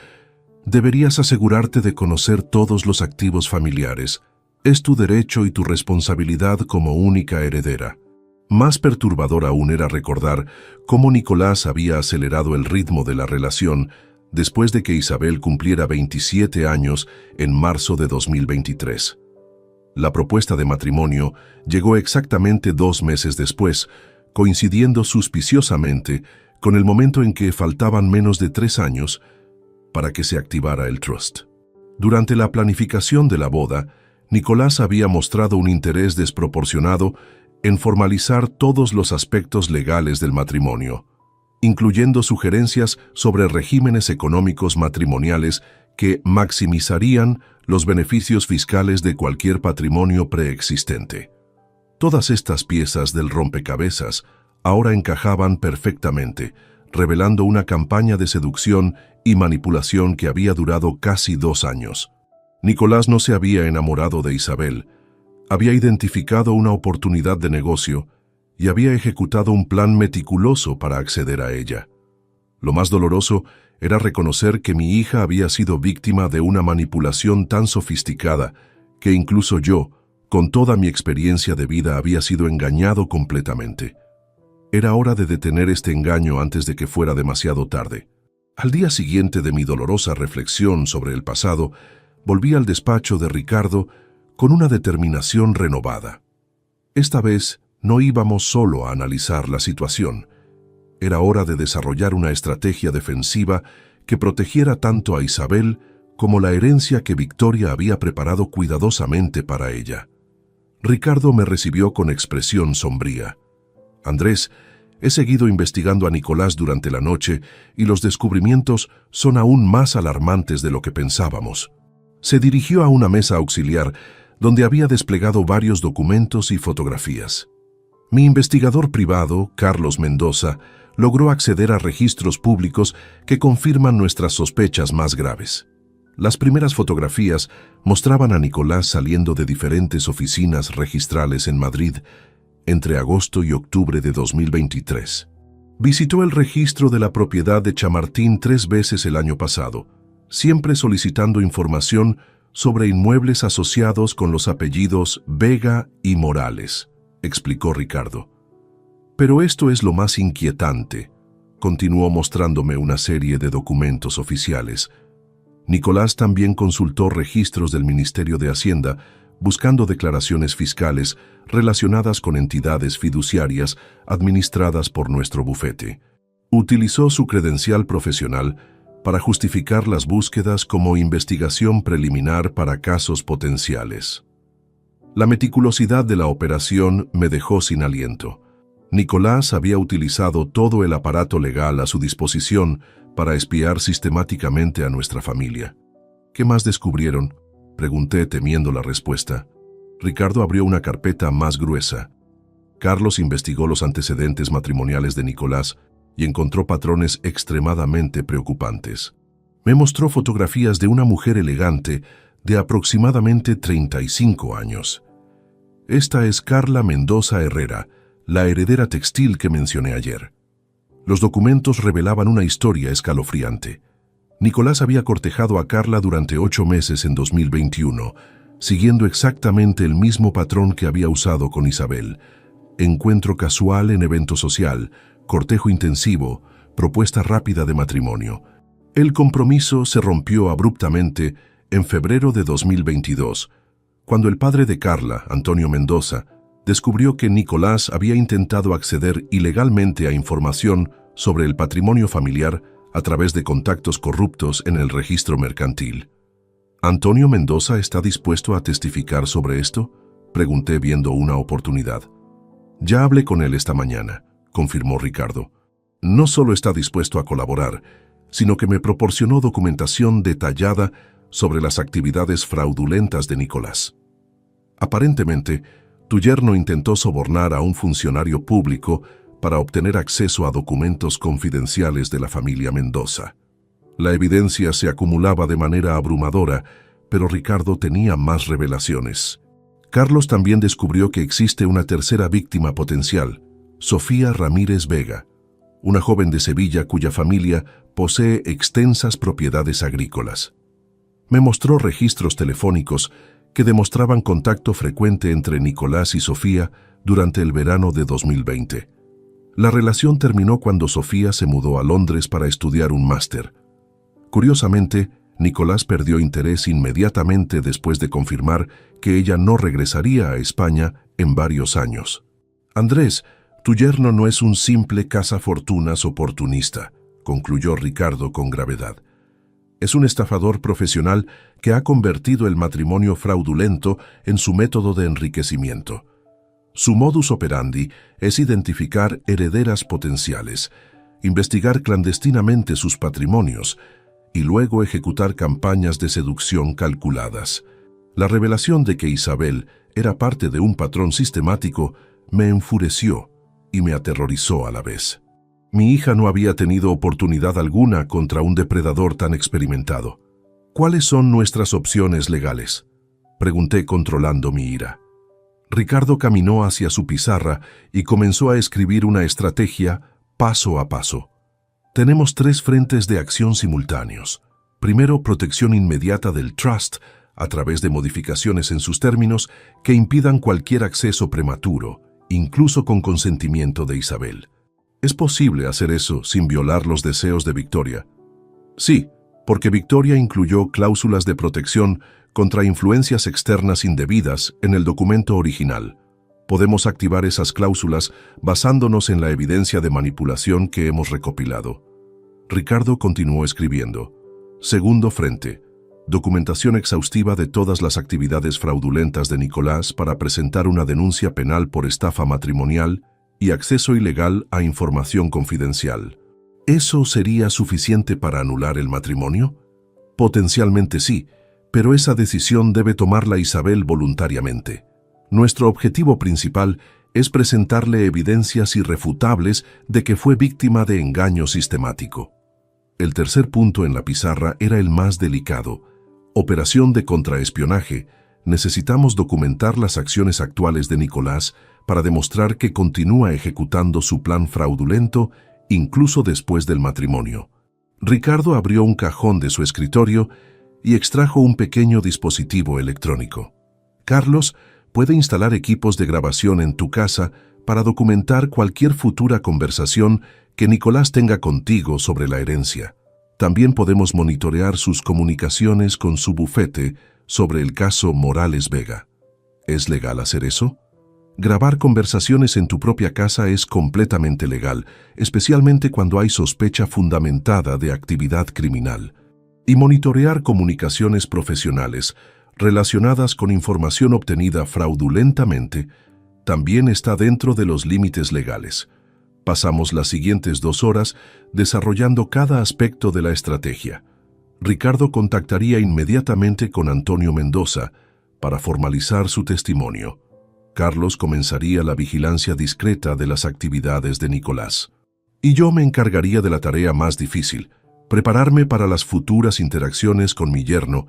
deberías asegurarte de conocer todos los activos familiares. Es tu derecho y tu responsabilidad como única heredera. Más perturbador aún era recordar cómo Nicolás había acelerado el ritmo de la relación después de que Isabel cumpliera 27 años en marzo de 2023. La propuesta de matrimonio llegó exactamente 2 meses después, coincidiendo suspiciosamente con el momento en que faltaban menos de 3 años para que se activara el trust. Durante la planificación de la boda, Nicolás había mostrado un interés desproporcionado en formalizar todos los aspectos legales del matrimonio, incluyendo sugerencias sobre regímenes económicos matrimoniales que maximizarían los beneficios fiscales de cualquier patrimonio preexistente. Todas estas piezas del rompecabezas ahora encajaban perfectamente, revelando una campaña de seducción y manipulación que había durado casi 2 años. Nicolás no se había enamorado de Isabel, había identificado una oportunidad de negocio y había ejecutado un plan meticuloso para acceder a ella. Lo más doloroso era reconocer que mi hija había sido víctima de una manipulación tan sofisticada que incluso yo, con toda mi experiencia de vida, había sido engañado completamente. Era hora de detener este engaño antes de que fuera demasiado tarde. Al día siguiente de mi dolorosa reflexión sobre el pasado, volví al despacho de Ricardo con una determinación renovada. Esta vez no íbamos solo a analizar la situación. Era hora de desarrollar una estrategia defensiva que protegiera tanto a Isabel como la herencia que Victoria había preparado cuidadosamente para ella. Ricardo me recibió con expresión sombría. Andrés, he seguido investigando a Nicolás durante la noche y los descubrimientos son aún más alarmantes de lo que pensábamos. Se dirigió a una mesa auxiliar donde había desplegado varios documentos y fotografías. Mi investigador privado, Carlos Mendoza, logró acceder a registros públicos que confirman nuestras sospechas más graves. Las primeras fotografías mostraban a Nicolás saliendo de diferentes oficinas registrales en Madrid entre agosto y octubre de 2023. Visitó el registro de la propiedad de Chamartín 3 veces el año pasado, siempre solicitando información sobre inmuebles asociados con los apellidos Vega y Morales, explicó Ricardo. Pero esto es lo más inquietante. Continuó mostrándome una serie de documentos oficiales. Nicolás también consultó registros del Ministerio de Hacienda, buscando declaraciones fiscales relacionadas con entidades fiduciarias administradas por nuestro bufete. Utilizó su credencial profesional para justificar las búsquedas como investigación preliminar para casos potenciales. La meticulosidad de la operación me dejó sin aliento. Nicolás había utilizado todo el aparato legal a su disposición para espiar sistemáticamente a nuestra familia. ¿Qué más descubrieron?, pregunté temiendo la respuesta. Ricardo abrió una carpeta más gruesa. Carlos investigó los antecedentes matrimoniales de Nicolás y encontró patrones extremadamente preocupantes. Me mostró fotografías de una mujer elegante de aproximadamente 35 años. Esta es Carla Mendoza Herrera, la heredera textil que mencioné ayer. Los documentos revelaban una historia escalofriante. Nicolás había cortejado a Carla durante 8 meses en 2021, siguiendo exactamente el mismo patrón que había usado con Isabel: encuentro casual en evento social, cortejo intensivo, propuesta rápida de matrimonio. El compromiso se rompió abruptamente en febrero de 2022, cuando el padre de Carla, Antonio Mendoza, descubrió que Nicolás había intentado acceder ilegalmente a información sobre el patrimonio familiar a través de contactos corruptos en el registro mercantil. ¿Antonio Mendoza está dispuesto a testificar sobre esto?, pregunté viendo una oportunidad. Ya hablé con él esta mañana, confirmó Ricardo. No solo está dispuesto a colaborar, sino que me proporcionó documentación detallada sobre las actividades fraudulentas de Nicolás. Aparentemente, tu yerno intentó sobornar a un funcionario público para obtener acceso a documentos confidenciales de la familia Mendoza. La evidencia se acumulaba de manera abrumadora, pero Ricardo tenía más revelaciones. Carlos también descubrió que existe una tercera víctima potencial, Sofía Ramírez Vega, una joven de Sevilla cuya familia posee extensas propiedades agrícolas. Me mostró registros telefónicos que demostraban contacto frecuente entre Nicolás y Sofía durante el verano de 2020. La relación terminó cuando Sofía se mudó a Londres para estudiar un máster. Curiosamente, Nicolás perdió interés inmediatamente después de confirmar que ella no regresaría a España en varios años. Andrés, tu yerno no es un simple cazafortunas oportunista, concluyó Ricardo con gravedad. Es un estafador profesional que ha convertido el matrimonio fraudulento en su método de enriquecimiento. Su modus operandi es identificar herederas potenciales, investigar clandestinamente sus patrimonios y luego ejecutar campañas de seducción calculadas. La revelación de que Isabel era parte de un patrón sistemático me enfureció y me aterrorizó a la vez. Mi hija no había tenido oportunidad alguna contra un depredador tan experimentado. ¿Cuáles son nuestras opciones legales?, pregunté controlando mi ira. Ricardo caminó hacia su pizarra y comenzó a escribir una estrategia paso a paso. Tenemos 3 frentes de acción simultáneos. Primero, protección inmediata del trust a través de modificaciones en sus términos que impidan cualquier acceso prematuro, incluso con consentimiento de Isabel. ¿Es posible hacer eso sin violar los deseos de Victoria? Sí, porque Victoria incluyó cláusulas de protección contra influencias externas indebidas en el documento original. Podemos activar esas cláusulas basándonos en la evidencia de manipulación que hemos recopilado. Ricardo continuó escribiendo. Segundo frente. Documentación exhaustiva de todas las actividades fraudulentas de Nicolás para presentar una denuncia penal por estafa matrimonial y acceso ilegal a información confidencial. ¿Eso sería suficiente para anular el matrimonio? Potencialmente sí, pero esa decisión debe tomarla Isabel voluntariamente. Nuestro objetivo principal es presentarle evidencias irrefutables de que fue víctima de engaño sistemático. El tercer punto en la pizarra era el más delicado. Operación de contraespionaje. Necesitamos documentar las acciones actuales de Nicolás para demostrar que continúa ejecutando su plan fraudulento incluso después del matrimonio. Ricardo abrió un cajón de su escritorio y extrajo un pequeño dispositivo electrónico. Carlos puede instalar equipos de grabación en tu casa para documentar cualquier futura conversación que Nicolás tenga contigo sobre la herencia. También podemos monitorear sus comunicaciones con su bufete sobre el caso Morales Vega. ¿Es legal hacer eso? Grabar conversaciones en tu propia casa es completamente legal, especialmente cuando hay sospecha fundamentada de actividad criminal. Y monitorear comunicaciones profesionales relacionadas con información obtenida fraudulentamente también está dentro de los límites legales. Pasamos las siguientes 2 horas desarrollando cada aspecto de la estrategia. Ricardo contactaría inmediatamente con Antonio Mendoza para formalizar su testimonio. Carlos comenzaría la vigilancia discreta de las actividades de Nicolás. Y yo me encargaría de la tarea más difícil, prepararme para las futuras interacciones con mi yerno,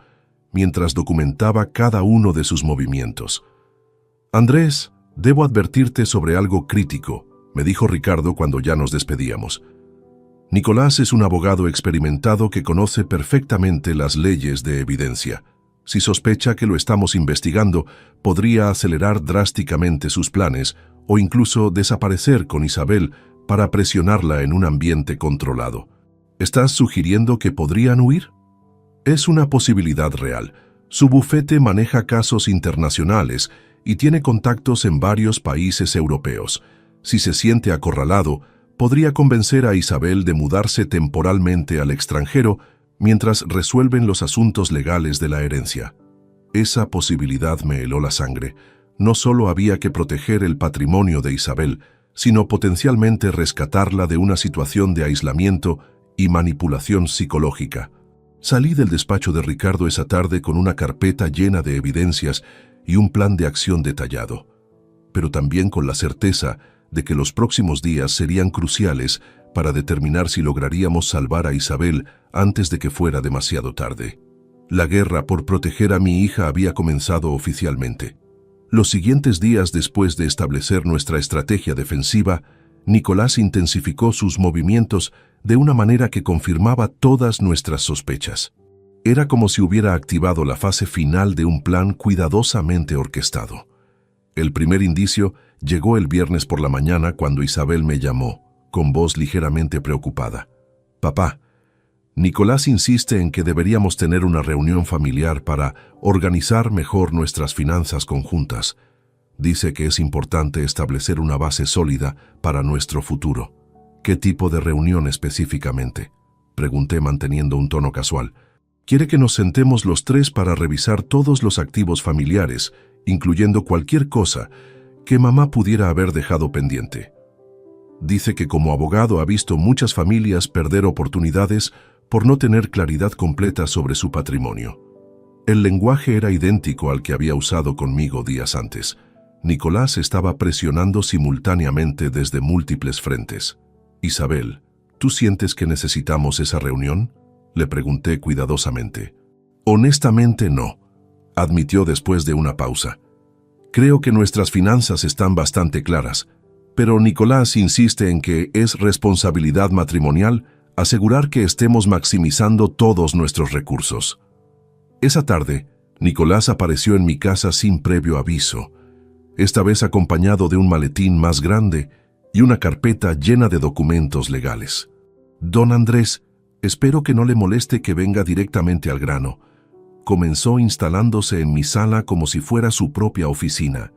mientras documentaba cada uno de sus movimientos. «Andrés, debo advertirte sobre algo crítico», me dijo Ricardo cuando ya nos despedíamos. «Nicolás es un abogado experimentado que conoce perfectamente las leyes de evidencia. Si sospecha que lo estamos investigando, podría acelerar drásticamente sus planes o incluso desaparecer con Isabel para presionarla en un ambiente controlado. ¿Estás sugiriendo que podrían huir? Es una posibilidad real. Su bufete maneja casos internacionales y tiene contactos en varios países europeos. Si se siente acorralado, podría convencer a Isabel de mudarse temporalmente al extranjero mientras resuelven los asuntos legales de la herencia. Esa posibilidad me heló la sangre. No solo había que proteger el patrimonio de Isabel, sino potencialmente rescatarla de una situación de aislamiento y manipulación psicológica. Salí del despacho de Ricardo esa tarde con una carpeta llena de evidencias y un plan de acción detallado, pero también con la certeza de que los próximos días serían cruciales para determinar si lograríamos salvar a Isabel antes de que fuera demasiado tarde. La guerra por proteger a mi hija había comenzado oficialmente. Los siguientes días después de establecer nuestra estrategia defensiva, Nicolás intensificó sus movimientos de una manera que confirmaba todas nuestras sospechas. Era como si hubiera activado la fase final de un plan cuidadosamente orquestado. El primer indicio llegó el viernes por la mañana cuando Isabel me llamó, con voz ligeramente preocupada. «Papá, Nicolás insiste en que deberíamos tener una reunión familiar para organizar mejor nuestras finanzas conjuntas. Dice que es importante establecer una base sólida para nuestro futuro». «¿Qué tipo de reunión específicamente?», pregunté manteniendo un tono casual. «Quiere que nos sentemos los 3 para revisar todos los activos familiares, incluyendo cualquier cosa que mamá pudiera haber dejado pendiente. Dice que como abogado ha visto muchas familias perder oportunidades por no tener claridad completa sobre su patrimonio». El lenguaje era idéntico al que había usado conmigo días antes. Nicolás estaba presionando simultáneamente desde múltiples frentes. «Isabel, ¿tú sientes que necesitamos esa reunión?», le pregunté cuidadosamente. «Honestamente no», admitió después de una pausa. «Creo que nuestras finanzas están bastante claras, pero Nicolás insiste en que es responsabilidad matrimonial asegurar que estemos maximizando todos nuestros recursos». Esa tarde, Nicolás apareció en mi casa sin previo aviso, esta vez acompañado de un maletín más grande y una carpeta llena de documentos legales. «Don Andrés, espero que no le moleste que venga directamente al grano», comenzó instalándose en mi sala como si fuera su propia oficina.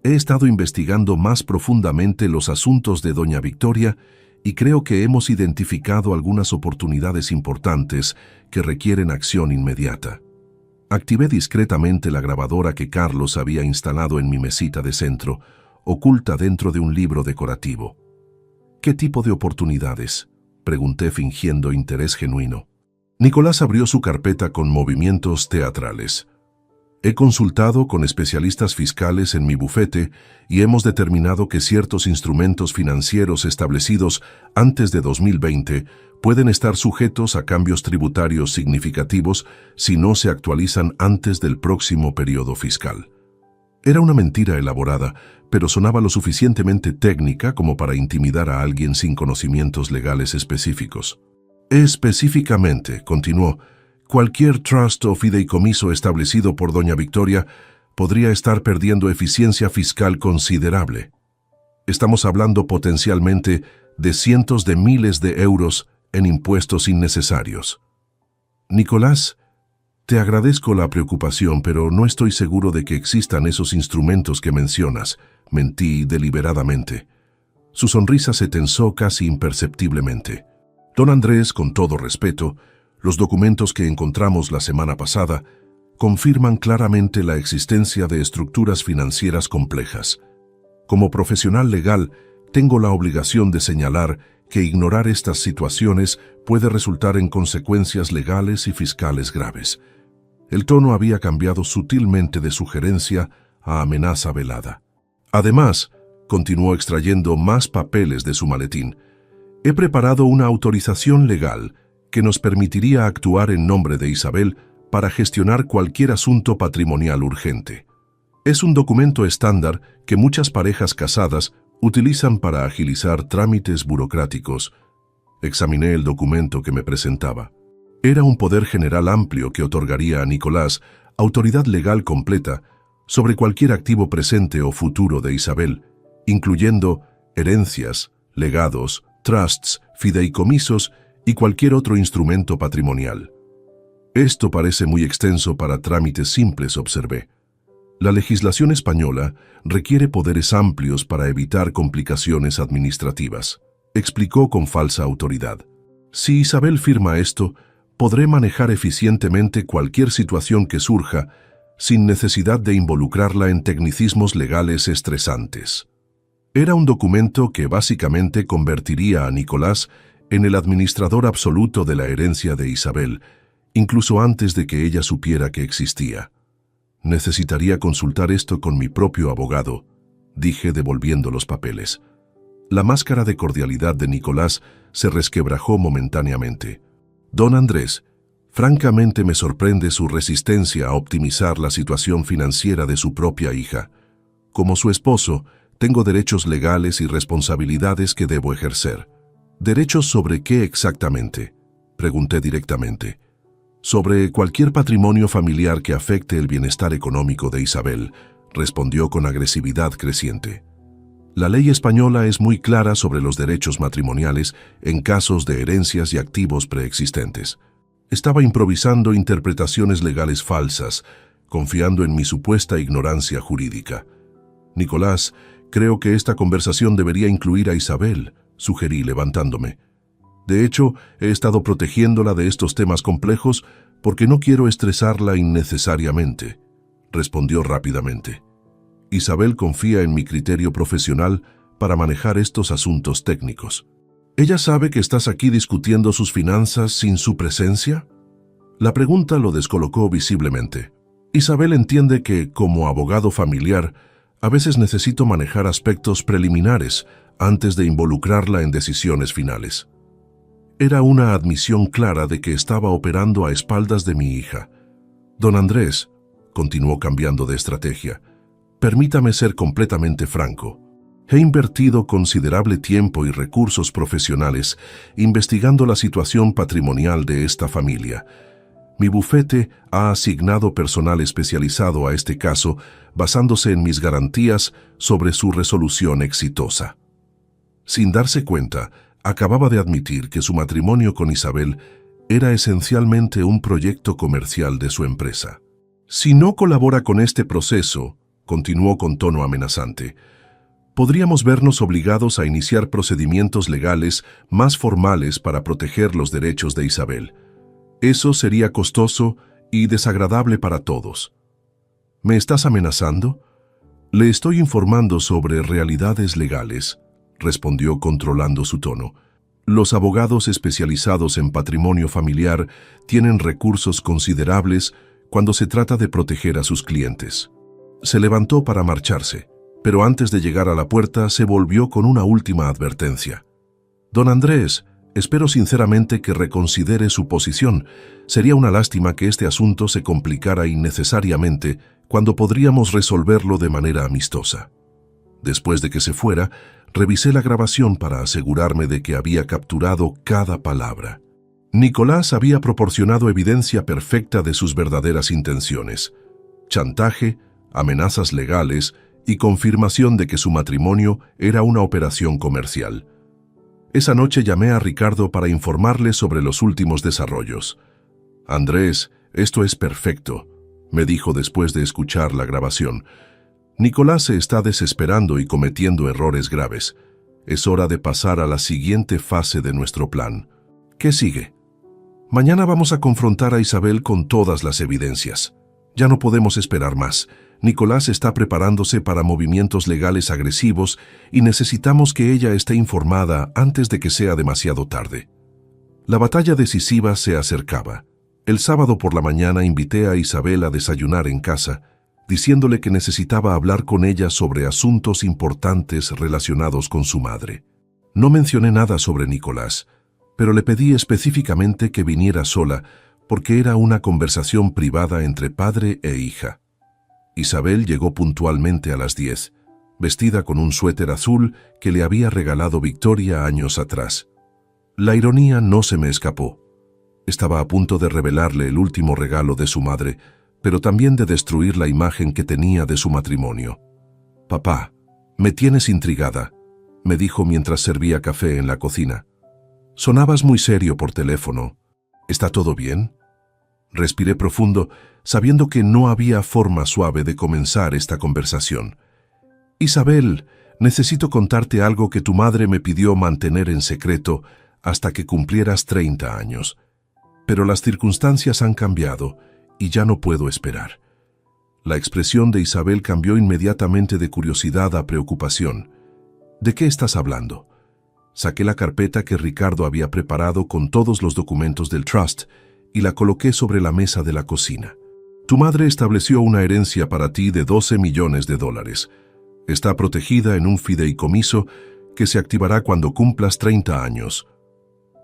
«He estado investigando más profundamente los asuntos de doña Victoria y creo que hemos identificado algunas oportunidades importantes que requieren acción inmediata». Activé discretamente la grabadora que Carlos había instalado en mi mesita de centro, oculta dentro de un libro decorativo. «¿Qué tipo de oportunidades?», pregunté fingiendo interés genuino. Nicolás abrió su carpeta con movimientos teatrales. He consultado con especialistas fiscales en mi bufete y hemos determinado que ciertos instrumentos financieros establecidos antes de 2020 pueden estar sujetos a cambios tributarios significativos si no se actualizan antes del próximo periodo fiscal. Era una mentira elaborada, pero sonaba lo suficientemente técnica como para intimidar a alguien sin conocimientos legales específicos. Específicamente, continuó, cualquier trust o fideicomiso establecido por doña Victoria podría estar perdiendo eficiencia fiscal considerable. Estamos hablando potencialmente de cientos de miles de euros en impuestos innecesarios. Nicolás, te agradezco la preocupación, pero no estoy seguro de que existan esos instrumentos que mencionas. Mentí deliberadamente. Su sonrisa se tensó casi imperceptiblemente. Don Andrés, con todo respeto, los documentos que encontramos la semana pasada confirman claramente la existencia de estructuras financieras complejas. Como profesional legal, tengo la obligación de señalar que ignorar estas situaciones puede resultar en consecuencias legales y fiscales graves. El tono había cambiado sutilmente de sugerencia a amenaza velada. Además, continuó extrayendo más papeles de su maletín, he preparado una autorización legal que nos permitiría actuar en nombre de Isabel para gestionar cualquier asunto patrimonial urgente. Es un documento estándar que muchas parejas casadas utilizan para agilizar trámites burocráticos. Examiné el documento que me presentaba. Era un poder general amplio que otorgaría a Nicolás autoridad legal completa sobre cualquier activo presente o futuro de Isabel, incluyendo herencias, legados, trusts, fideicomisos y cualquier otro instrumento patrimonial. Esto parece muy extenso para trámites simples, observé. La legislación española requiere poderes amplios para evitar complicaciones administrativas, explicó con falsa autoridad. Si Isabel firma esto, podré manejar eficientemente cualquier situación que surja sin necesidad de involucrarla en tecnicismos legales estresantes. Era un documento que básicamente convertiría a Nicolás en el administrador absoluto de la herencia de Isabel, incluso antes de que ella supiera que existía. Necesitaría consultar esto con mi propio abogado, dije devolviendo los papeles. La máscara de cordialidad de Nicolás se resquebrajó momentáneamente. Don Andrés, francamente me sorprende su resistencia a optimizar la situación financiera de su propia hija. Como su esposo, tengo derechos legales y responsabilidades que debo ejercer. ¿Derechos sobre qué exactamente?, pregunté directamente. Sobre cualquier patrimonio familiar que afecte el bienestar económico de Isabel, respondió con agresividad creciente. La ley española es muy clara sobre los derechos matrimoniales en casos de herencias y activos preexistentes. Estaba improvisando interpretaciones legales falsas, confiando en mi supuesta ignorancia jurídica. Nicolás, creo que esta conversación debería incluir a Isabel, sugerí levantándome. De hecho, he estado protegiéndola de estos temas complejos porque no quiero estresarla innecesariamente, respondió rápidamente. Isabel confía en mi criterio profesional para manejar estos asuntos técnicos. ¿Ella sabe que estás aquí discutiendo sus finanzas sin su presencia? La pregunta lo descolocó visiblemente. Isabel entiende que, como abogado familiar, a veces necesito manejar aspectos preliminares antes de involucrarla en decisiones finales. Era una admisión clara de que estaba operando a espaldas de mi hija. Don Andrés, continuó cambiando de estrategia, permítame ser completamente franco. He invertido considerable tiempo y recursos profesionales investigando la situación patrimonial de esta familia. Mi bufete ha asignado personal especializado a este caso basándose en mis garantías sobre su resolución exitosa. Sin darse cuenta, acababa de admitir que su matrimonio con Isabel era esencialmente un proyecto comercial de su empresa. Si no colabora con este proceso, continuó con tono amenazante, podríamos vernos obligados a iniciar procedimientos legales más formales para proteger los derechos de Isabel. Eso sería costoso y desagradable para todos. ¿Me estás amenazando? Le estoy informando sobre realidades legales, respondió controlando su tono. Los abogados especializados en patrimonio familiar tienen recursos considerables cuando se trata de proteger a sus clientes. Se levantó para marcharse, pero antes de llegar a la puerta se volvió con una última advertencia. Don Andrés, espero sinceramente que reconsidere su posición. Sería una lástima que este asunto se complicara innecesariamente cuando podríamos resolverlo de manera amistosa. Después de que se fuera, revisé la grabación para asegurarme de que había capturado cada palabra. Nicolás había proporcionado evidencia perfecta de sus verdaderas intenciones: chantaje, amenazas legales y confirmación de que su matrimonio era una operación comercial. Esa noche llamé a Ricardo para informarle sobre los últimos desarrollos. «Andrés, esto es perfecto», me dijo después de escuchar la grabación. «Nicolás se está desesperando y cometiendo errores graves. Es hora de pasar a la siguiente fase de nuestro plan. ¿Qué sigue? Mañana vamos a confrontar a Isabel con todas las evidencias. Ya no podemos esperar más. Nicolás está preparándose para movimientos legales agresivos y necesitamos que ella esté informada antes de que sea demasiado tarde». La batalla decisiva se acercaba. El sábado por la mañana invité a Isabel a desayunar en casa, diciéndole que necesitaba hablar con ella sobre asuntos importantes relacionados con su madre. No mencioné nada sobre Nicolás, pero le pedí específicamente que viniera sola porque era una conversación privada entre padre e hija. Isabel llegó puntualmente a las 10, vestida con un suéter azul que le había regalado Victoria años atrás. La ironía no se me escapó. Estaba a punto de revelarle el último regalo de su madre, pero también de destruir la imagen que tenía de su matrimonio. «Papá, me tienes intrigada», me dijo mientras servía café en la cocina. «Sonabas muy serio por teléfono. ¿Está todo bien?» Respiré profundo, sabiendo que no había forma suave de comenzar esta conversación. «Isabel, necesito contarte algo que tu madre me pidió mantener en secreto hasta que cumplieras 30 años. Pero las circunstancias han cambiado y ya no puedo esperar». La expresión de Isabel cambió inmediatamente de curiosidad a preocupación. «¿De qué estás hablando?» Saqué la carpeta que Ricardo había preparado con todos los documentos del trust y la coloqué sobre la mesa de la cocina. «Tu madre estableció una herencia para ti de $12 millones. Está protegida en un fideicomiso que se activará cuando cumplas 30 años.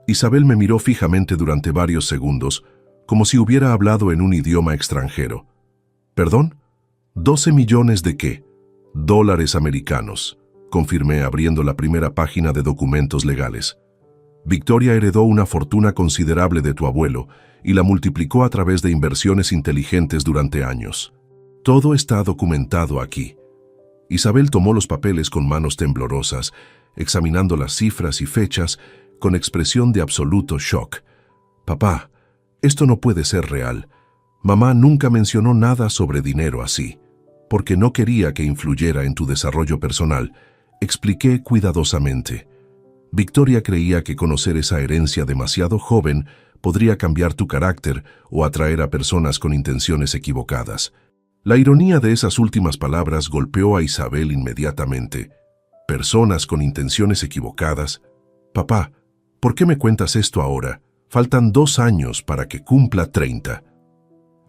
Isabel me miró fijamente durante varios segundos, como si hubiera hablado en un idioma extranjero. «¿Perdón? ¿12 millones de qué?» «Dólares americanos», confirmé abriendo la primera página de documentos legales. «Victoria heredó una fortuna considerable de tu abuelo y la multiplicó a través de inversiones inteligentes durante años. Todo está documentado aquí». Isabel tomó los papeles con manos temblorosas, examinando las cifras y fechas con expresión de absoluto shock. «Papá, esto no puede ser real. Mamá nunca mencionó nada sobre dinero así, porque no quería que influyera en tu desarrollo personal», expliqué cuidadosamente. «Victoria creía que conocer esa herencia demasiado joven podría cambiar tu carácter o atraer a personas con intenciones equivocadas». La ironía de esas últimas palabras golpeó a Isabel inmediatamente. «¿Personas con intenciones equivocadas? Papá, ¿por qué me cuentas esto ahora? Faltan 2 años para que cumpla 30.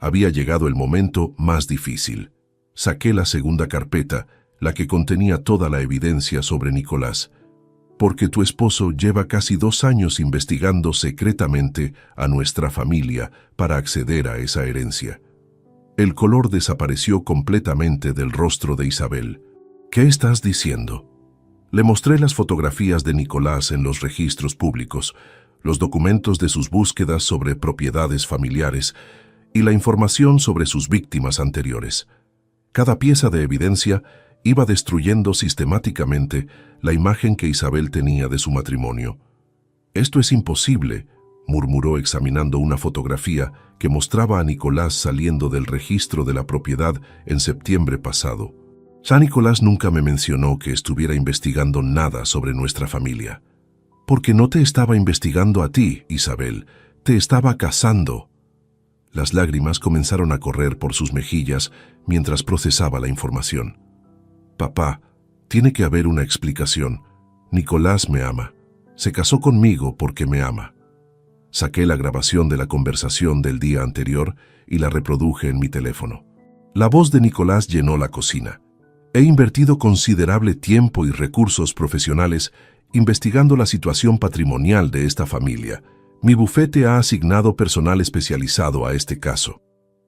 Había llegado el momento más difícil. Saqué la segunda carpeta, la que contenía toda la evidencia sobre Nicolás. «Porque tu esposo lleva casi 2 años investigando secretamente a nuestra familia para acceder a esa herencia». El color desapareció completamente del rostro de Isabel. «¿Qué estás diciendo?» Le mostré las fotografías de Nicolás en los registros públicos, los documentos de sus búsquedas sobre propiedades familiares y la información sobre sus víctimas anteriores. Cada pieza de evidencia iba destruyendo sistemáticamente la imagen que Isabel tenía de su matrimonio. «Esto es imposible», murmuró examinando una fotografía que mostraba a Nicolás saliendo del registro de la propiedad en septiembre pasado. «San Nicolás nunca me mencionó que estuviera investigando nada sobre nuestra familia». «Porque no te estaba investigando a ti, Isabel, te estaba cazando». Las lágrimas comenzaron a correr por sus mejillas mientras procesaba la información. «Papá, tiene que haber una explicación. Nicolás me ama. Se casó conmigo porque me ama». Saqué la grabación de la conversación del día anterior y la reproduje en mi teléfono. La voz de Nicolás llenó la cocina. He invertido considerable tiempo y recursos profesionales investigando la situación patrimonial de esta familia. Mi bufete ha asignado personal especializado a este caso.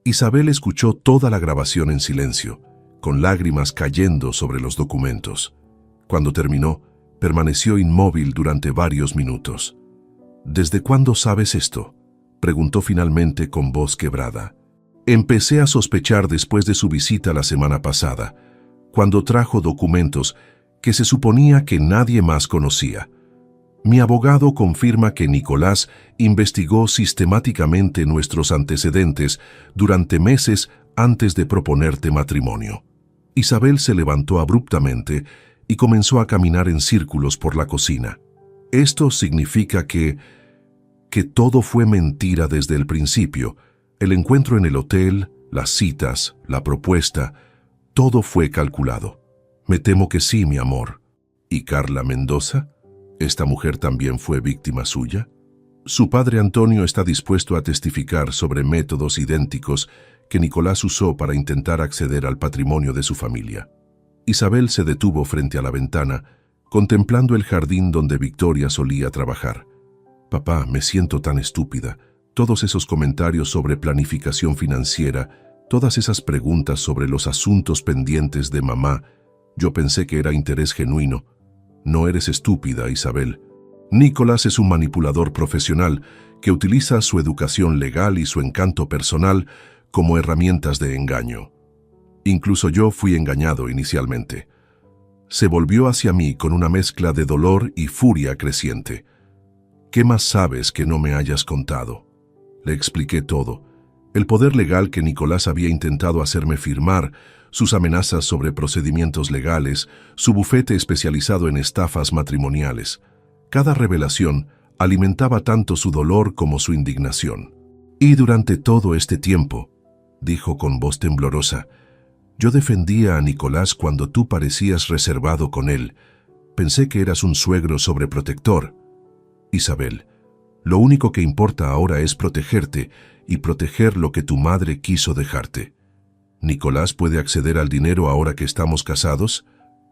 Isabel escuchó toda la grabación en silencio, con lágrimas cayendo sobre los documentos. Cuando terminó, permaneció inmóvil durante varios minutos. ¿Desde cuándo sabes esto?, preguntó finalmente con voz quebrada. Empecé a sospechar después de su visita la semana pasada, cuando trajo documentos que se suponía que nadie más conocía. Mi abogado confirma que Nicolás investigó sistemáticamente nuestros antecedentes durante meses antes de proponerte matrimonio. Isabel se levantó abruptamente y comenzó a caminar en círculos por la cocina. Esto significa que todo fue mentira desde el principio. El encuentro en el hotel, las citas, la propuesta, todo fue calculado. Me temo que sí, mi amor. ¿Y Carla Mendoza? ¿Esta mujer también fue víctima suya? Su padre Antonio está dispuesto a testificar sobre métodos idénticos que Nicolás usó para intentar acceder al patrimonio de su familia. Isabel se detuvo frente a la ventana, contemplando el jardín donde Victoria solía trabajar. Papá, me siento tan estúpida. Todos esos comentarios sobre planificación financiera, todas esas preguntas sobre los asuntos pendientes de mamá, yo pensé que era interés genuino. No eres estúpida, Isabel. Nicolás es un manipulador profesional que utiliza su educación legal y su encanto personal como herramientas de engaño. Incluso yo fui engañado inicialmente. Se volvió hacia mí con una mezcla de dolor y furia creciente. ¿Qué más sabes que no me hayas contado? Le expliqué todo. El poder legal que Nicolás había intentado hacerme firmar, sus amenazas sobre procedimientos legales, su bufete especializado en estafas matrimoniales. Cada revelación alimentaba tanto su dolor como su indignación. Y durante todo este tiempo, dijo con voz temblorosa, yo defendía a Nicolás cuando tú parecías reservado con él. Pensé que eras un suegro sobreprotector. Isabel, lo único que importa ahora es protegerte y proteger lo que tu madre quiso dejarte. ¿Nicolás puede acceder al dinero ahora que estamos casados?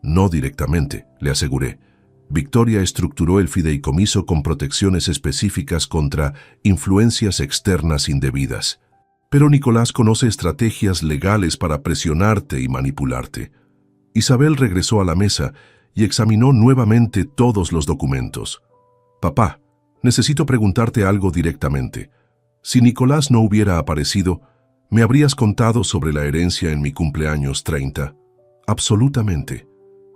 No directamente, le aseguré. Victoria estructuró el fideicomiso con protecciones específicas contra influencias externas indebidas. Pero Nicolás conoce estrategias legales para presionarte y manipularte. Isabel regresó a la mesa y examinó nuevamente todos los documentos. Papá, necesito preguntarte algo directamente. Si Nicolás no hubiera aparecido, ¿me habrías contado sobre la herencia en mi cumpleaños 30? Absolutamente.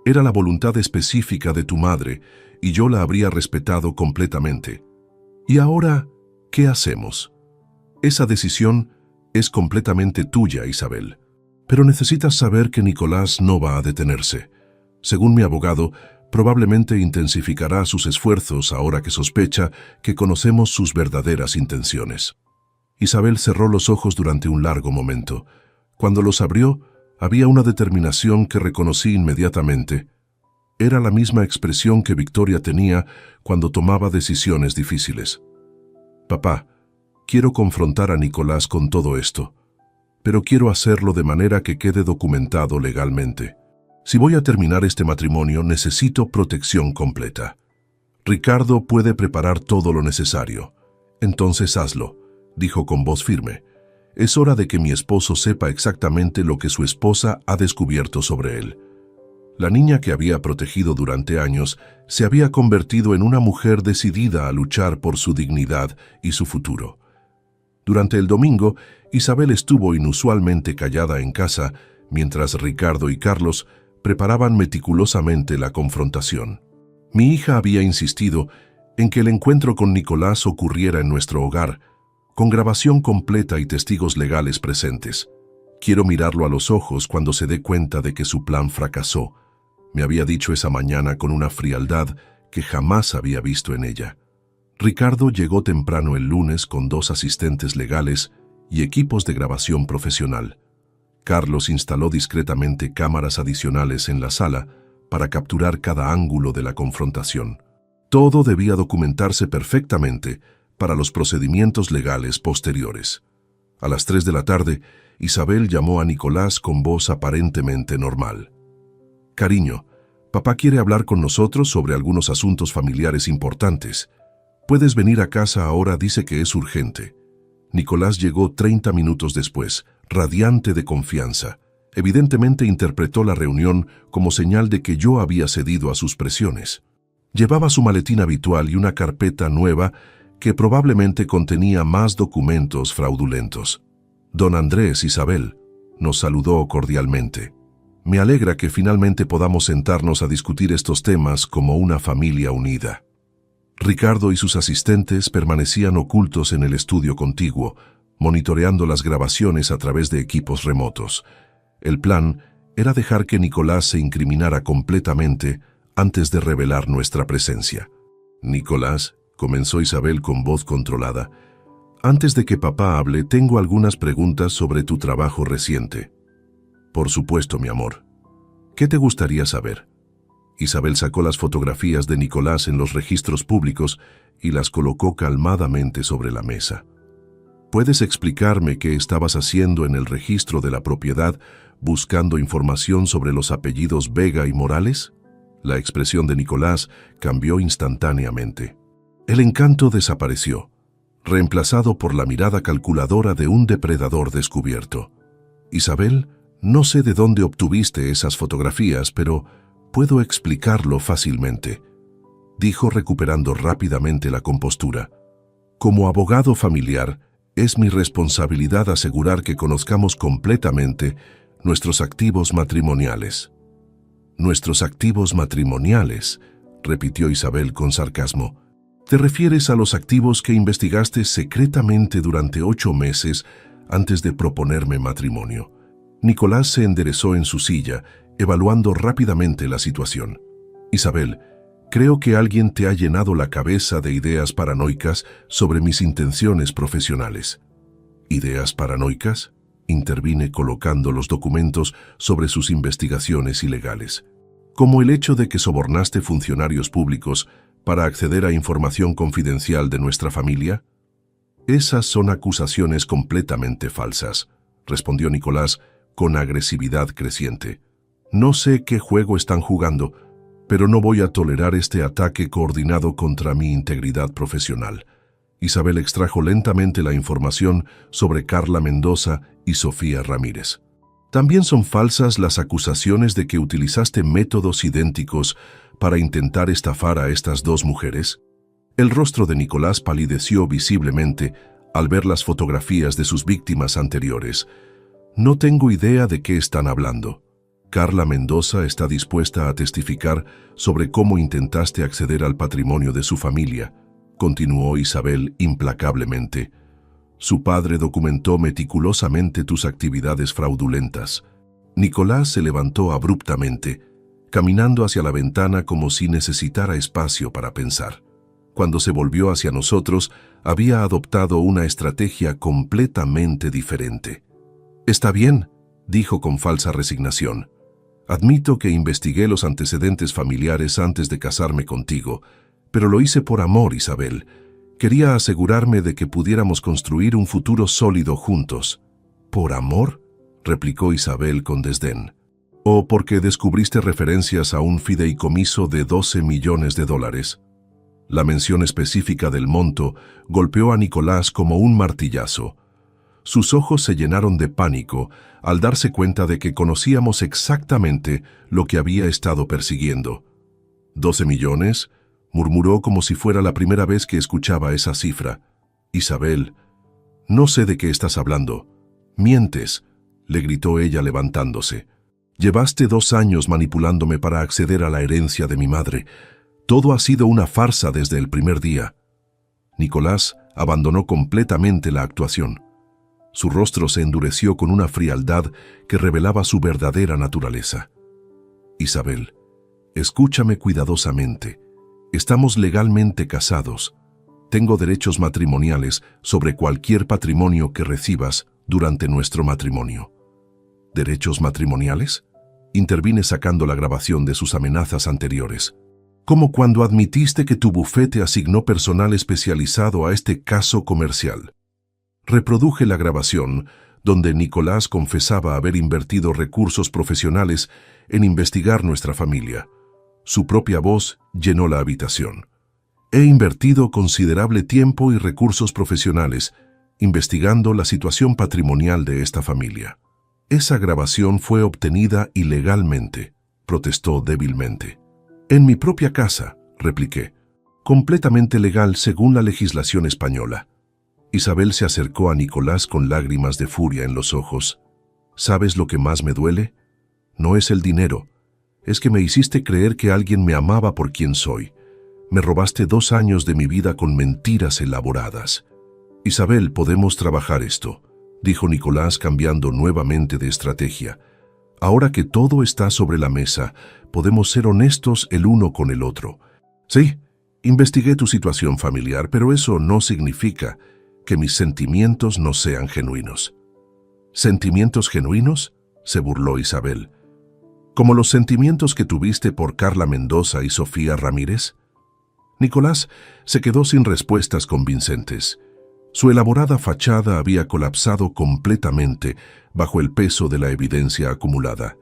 Era la voluntad específica de tu madre y yo la habría respetado completamente. ¿Y ahora qué hacemos? Esa decisión es completamente tuya, Isabel. Pero necesitas saber que Nicolás no va a detenerse. Según mi abogado, probablemente intensificará sus esfuerzos ahora que sospecha que conocemos sus verdaderas intenciones. Isabel cerró los ojos durante un largo momento. Cuando los abrió, había una determinación que reconocí inmediatamente. Era la misma expresión que Victoria tenía cuando tomaba decisiones difíciles. Papá, quiero confrontar a Nicolás con todo esto, pero quiero hacerlo de manera que quede documentado legalmente. Si voy a terminar este matrimonio, necesito protección completa. Ricardo puede preparar todo lo necesario. Entonces hazlo, dijo con voz firme. Es hora de que mi esposo sepa exactamente lo que su esposa ha descubierto sobre él. La niña que había protegido durante años se había convertido en una mujer decidida a luchar por su dignidad y su futuro. Durante el domingo, Isabel estuvo inusualmente callada en casa, mientras Ricardo y Carlos preparaban meticulosamente la confrontación. Mi hija había insistido en que el encuentro con Nicolás ocurriera en nuestro hogar, con grabación completa y testigos legales presentes. Quiero mirarlo a los ojos cuando se dé cuenta de que su plan fracasó, me había dicho esa mañana con una frialdad que jamás había visto en ella. Ricardo llegó temprano el lunes con 2 asistentes legales y equipos de grabación profesional. Carlos instaló discretamente cámaras adicionales en la sala para capturar cada ángulo de la confrontación. Todo debía documentarse perfectamente para los procedimientos legales posteriores. A las 3 de la tarde, Isabel llamó a Nicolás con voz aparentemente normal. «Cariño, papá quiere hablar con nosotros sobre algunos asuntos familiares importantes. Puedes venir a casa ahora, dice que es urgente». Nicolás llegó 30 minutos después, radiante de confianza. Evidentemente interpretó la reunión como señal de que yo había cedido a sus presiones. Llevaba su maletín habitual y una carpeta nueva que probablemente contenía más documentos fraudulentos. «Don Andrés, Isabel», nos saludó cordialmente. «Me alegra que finalmente podamos sentarnos a discutir estos temas como una familia unida». Ricardo y sus asistentes permanecían ocultos en el estudio contiguo, monitoreando las grabaciones a través de equipos remotos. El plan era dejar que Nicolás se incriminara completamente antes de revelar nuestra presencia. «Nicolás», comenzó Isabel con voz controlada, «antes de que papá hable, tengo algunas preguntas sobre tu trabajo reciente». «Por supuesto, mi amor. ¿Qué te gustaría saber?» Isabel sacó las fotografías de Nicolás en los registros públicos y las colocó calmadamente sobre la mesa. «¿Puedes explicarme qué estabas haciendo en el registro de la propiedad buscando información sobre los apellidos Vega y Morales?» La expresión de Nicolás cambió instantáneamente. El encanto desapareció, reemplazado por la mirada calculadora de un depredador descubierto. «Isabel, no sé de dónde obtuviste esas fotografías, pero puedo explicarlo fácilmente», dijo recuperando rápidamente la compostura. «Como abogado familiar, es mi responsabilidad asegurar que conozcamos completamente nuestros activos matrimoniales». «Nuestros activos matrimoniales», repitió Isabel con sarcasmo. «¿Te refieres a los activos que investigaste secretamente durante 8 meses antes de proponerme matrimonio?» Nicolás se enderezó en su silla, evaluando rápidamente la situación. «Isabel, creo que alguien te ha llenado la cabeza de ideas paranoicas sobre mis intenciones profesionales». «¿Ideas paranoicas?», intervine colocando los documentos sobre sus investigaciones ilegales. «Como el hecho de que sobornaste funcionarios públicos para acceder a información confidencial de nuestra familia». «Esas son acusaciones completamente falsas», respondió Nicolás con agresividad creciente. «No sé qué juego están jugando, pero no voy a tolerar este ataque coordinado contra mi integridad profesional». Isabel extrajo lentamente la información sobre Carla Mendoza y Sofía Ramírez. «También son falsas las acusaciones de que utilizaste métodos idénticos para intentar estafar a estas 2 mujeres». El rostro de Nicolás palideció visiblemente al ver las fotografías de sus víctimas anteriores. «No tengo idea de qué están hablando. Carla Mendoza está dispuesta a testificar sobre cómo intentaste acceder al patrimonio de su familia», continuó Isabel implacablemente. «Su padre documentó meticulosamente tus actividades fraudulentas». Nicolás se levantó abruptamente, caminando hacia la ventana como si necesitara espacio para pensar. Cuando se volvió hacia nosotros, había adoptado una estrategia completamente diferente. «Está bien», dijo con falsa resignación. «Admito que investigué los antecedentes familiares antes de casarme contigo, pero lo hice por amor, Isabel. Quería asegurarme de que pudiéramos construir un futuro sólido juntos». «¿Por amor?», replicó Isabel con desdén. «¿O porque descubriste referencias a un fideicomiso de $12 millones?» La mención específica del monto golpeó a Nicolás como un martillazo. Sus ojos se llenaron de pánico al darse cuenta de que conocíamos exactamente lo que había estado persiguiendo. «¿12 millones?» murmuró como si fuera la primera vez que escuchaba esa cifra. «Isabel, no sé de qué estás hablando». «Mientes», le gritó ella levantándose. «Llevaste 2 años manipulándome para acceder a la herencia de mi madre. Todo ha sido una farsa desde el primer día». Nicolás abandonó completamente la actuación. Su rostro se endureció con una frialdad que revelaba su verdadera naturaleza. «Isabel, escúchame cuidadosamente. Estamos legalmente casados. Tengo derechos matrimoniales sobre cualquier patrimonio que recibas durante nuestro matrimonio». «¿Derechos matrimoniales?», intervine sacando la grabación de sus amenazas anteriores. «Como cuando admitiste que tu bufete asignó personal especializado a este caso comercial». Reproduje la grabación, donde Nicolás confesaba haber invertido recursos profesionales en investigar nuestra familia. Su propia voz llenó la habitación. He invertido considerable tiempo y recursos profesionales investigando la situación patrimonial de esta familia. Esa grabación fue obtenida ilegalmente, protestó débilmente. En mi propia casa, repliqué. Completamente legal según la legislación española. Isabel se acercó a Nicolás con lágrimas de furia en los ojos. ¿Sabes lo que más me duele? No es el dinero. Es que me hiciste creer que alguien me amaba por quien soy. Me robaste 2 años de mi vida con mentiras elaboradas. Isabel, podemos trabajar esto, dijo Nicolás cambiando nuevamente de estrategia. Ahora que todo está sobre la mesa, podemos ser honestos el uno con el otro. Sí, investigué tu situación familiar, pero eso no significa que mis sentimientos no sean genuinos. ¿Sentimientos genuinos?, se burló Isabel. ¿Como los sentimientos que tuviste por Carla Mendoza y Sofía Ramírez? Nicolás se quedó sin respuestas convincentes. Su elaborada fachada había colapsado completamente bajo el peso de la evidencia acumulada.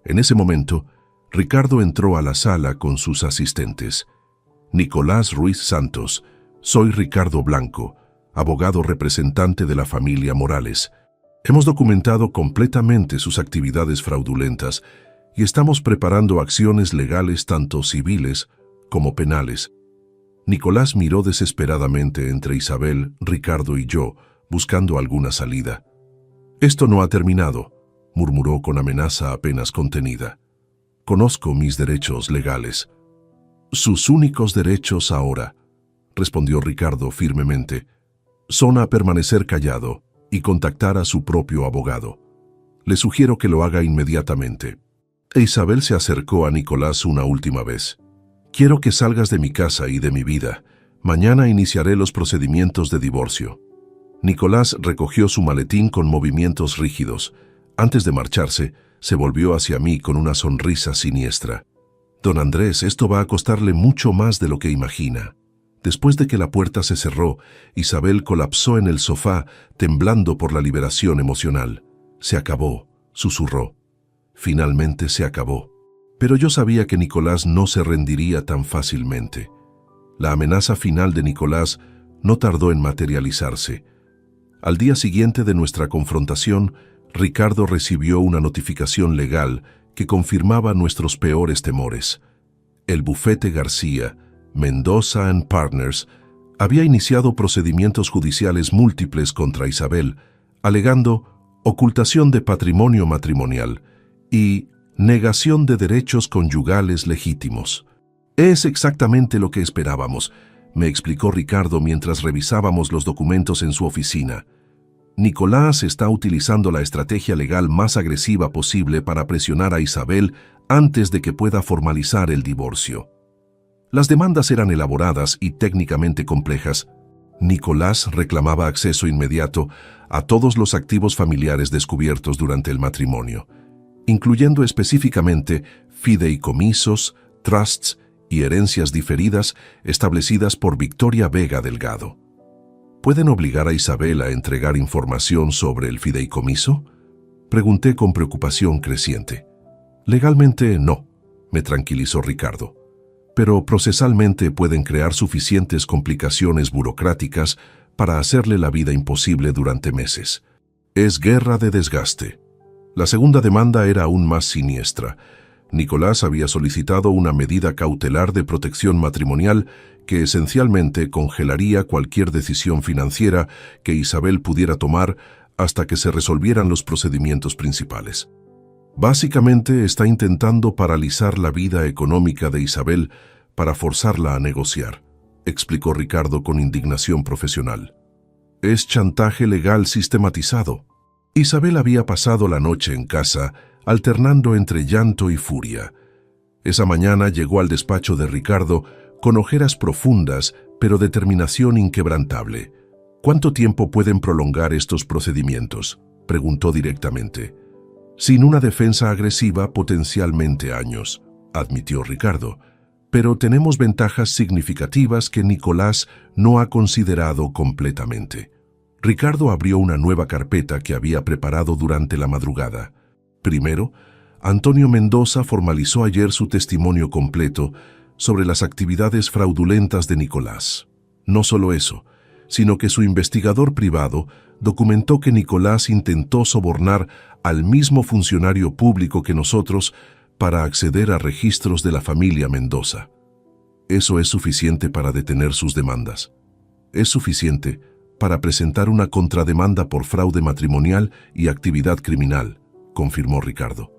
En ese momento, Ricardo entró a la sala con sus asistentes. Nicolás Ruiz Santos, soy Ricardo Blanco, abogado representante de la familia Morales. Hemos documentado completamente sus actividades fraudulentas y estamos preparando acciones legales tanto civiles como penales. Nicolás miró desesperadamente entre Isabel, Ricardo y yo, buscando alguna salida. Esto no ha terminado, murmuró con amenaza apenas contenida. Conozco mis derechos legales. Sus únicos derechos ahora, respondió Ricardo firmemente, son a permanecer callado y contactar a su propio abogado. Le sugiero que lo haga inmediatamente. Isabel se acercó a Nicolás una última vez. Quiero que salgas de mi casa y de mi vida. Mañana iniciaré los procedimientos de divorcio. Nicolás recogió su maletín con movimientos rígidos. Antes de marcharse, se volvió hacia mí con una sonrisa siniestra. Don Andrés, esto va a costarle mucho más de lo que imagina. Después de que la puerta se cerró, Isabel colapsó en el sofá, temblando por la liberación emocional. Se acabó, susurró. Finalmente se acabó. Pero yo sabía que Nicolás no se rendiría tan fácilmente. La amenaza final de Nicolás no tardó en materializarse. Al día siguiente de nuestra confrontación, Ricardo recibió una notificación legal que confirmaba nuestros peores temores. El bufete García, Mendoza & Partners, había iniciado procedimientos judiciales múltiples contra Isabel, alegando ocultación de patrimonio matrimonial y negación de derechos conyugales legítimos. Es exactamente lo que esperábamos, me explicó Ricardo mientras revisábamos los documentos en su oficina. Nicolás está utilizando la estrategia legal más agresiva posible para presionar a Isabel antes de que pueda formalizar el divorcio. Las demandas eran elaboradas y técnicamente complejas. Nicolás reclamaba acceso inmediato a todos los activos familiares descubiertos durante el matrimonio, incluyendo específicamente fideicomisos, trusts y herencias diferidas establecidas por Victoria Vega Delgado. ¿Pueden obligar a Isabel a entregar información sobre el fideicomiso?, pregunté con preocupación creciente. Legalmente no, me tranquilizó Ricardo, pero procesalmente pueden crear suficientes complicaciones burocráticas para hacerle la vida imposible durante meses. Es guerra de desgaste. La segunda demanda era aún más siniestra. Nicolás había solicitado una medida cautelar de protección matrimonial que esencialmente congelaría cualquier decisión financiera que Isabel pudiera tomar hasta que se resolvieran los procedimientos principales. Básicamente está intentando paralizar la vida económica de Isabel para forzarla a negociar, explicó Ricardo con indignación profesional. Es chantaje legal sistematizado. Isabel había pasado la noche en casa, alternando entre llanto y furia. Esa mañana llegó al despacho de Ricardo con ojeras profundas, pero determinación inquebrantable. ¿Cuánto tiempo pueden prolongar estos procedimientos?, preguntó directamente. Sin una defensa agresiva, potencialmente años, admitió Ricardo. Pero tenemos ventajas significativas que Nicolás no ha considerado completamente. Ricardo abrió una nueva carpeta que había preparado durante la madrugada. Primero, Antonio Mendoza formalizó ayer su testimonio completo sobre las actividades fraudulentas de Nicolás. No solo eso, sino que su investigador privado documentó que Nicolás intentó sobornar al mismo funcionario público que nosotros para acceder a registros de la familia Mendoza. Eso es suficiente para detener sus demandas. Es suficiente para presentar una contrademanda por fraude matrimonial y actividad criminal, confirmó Ricardo.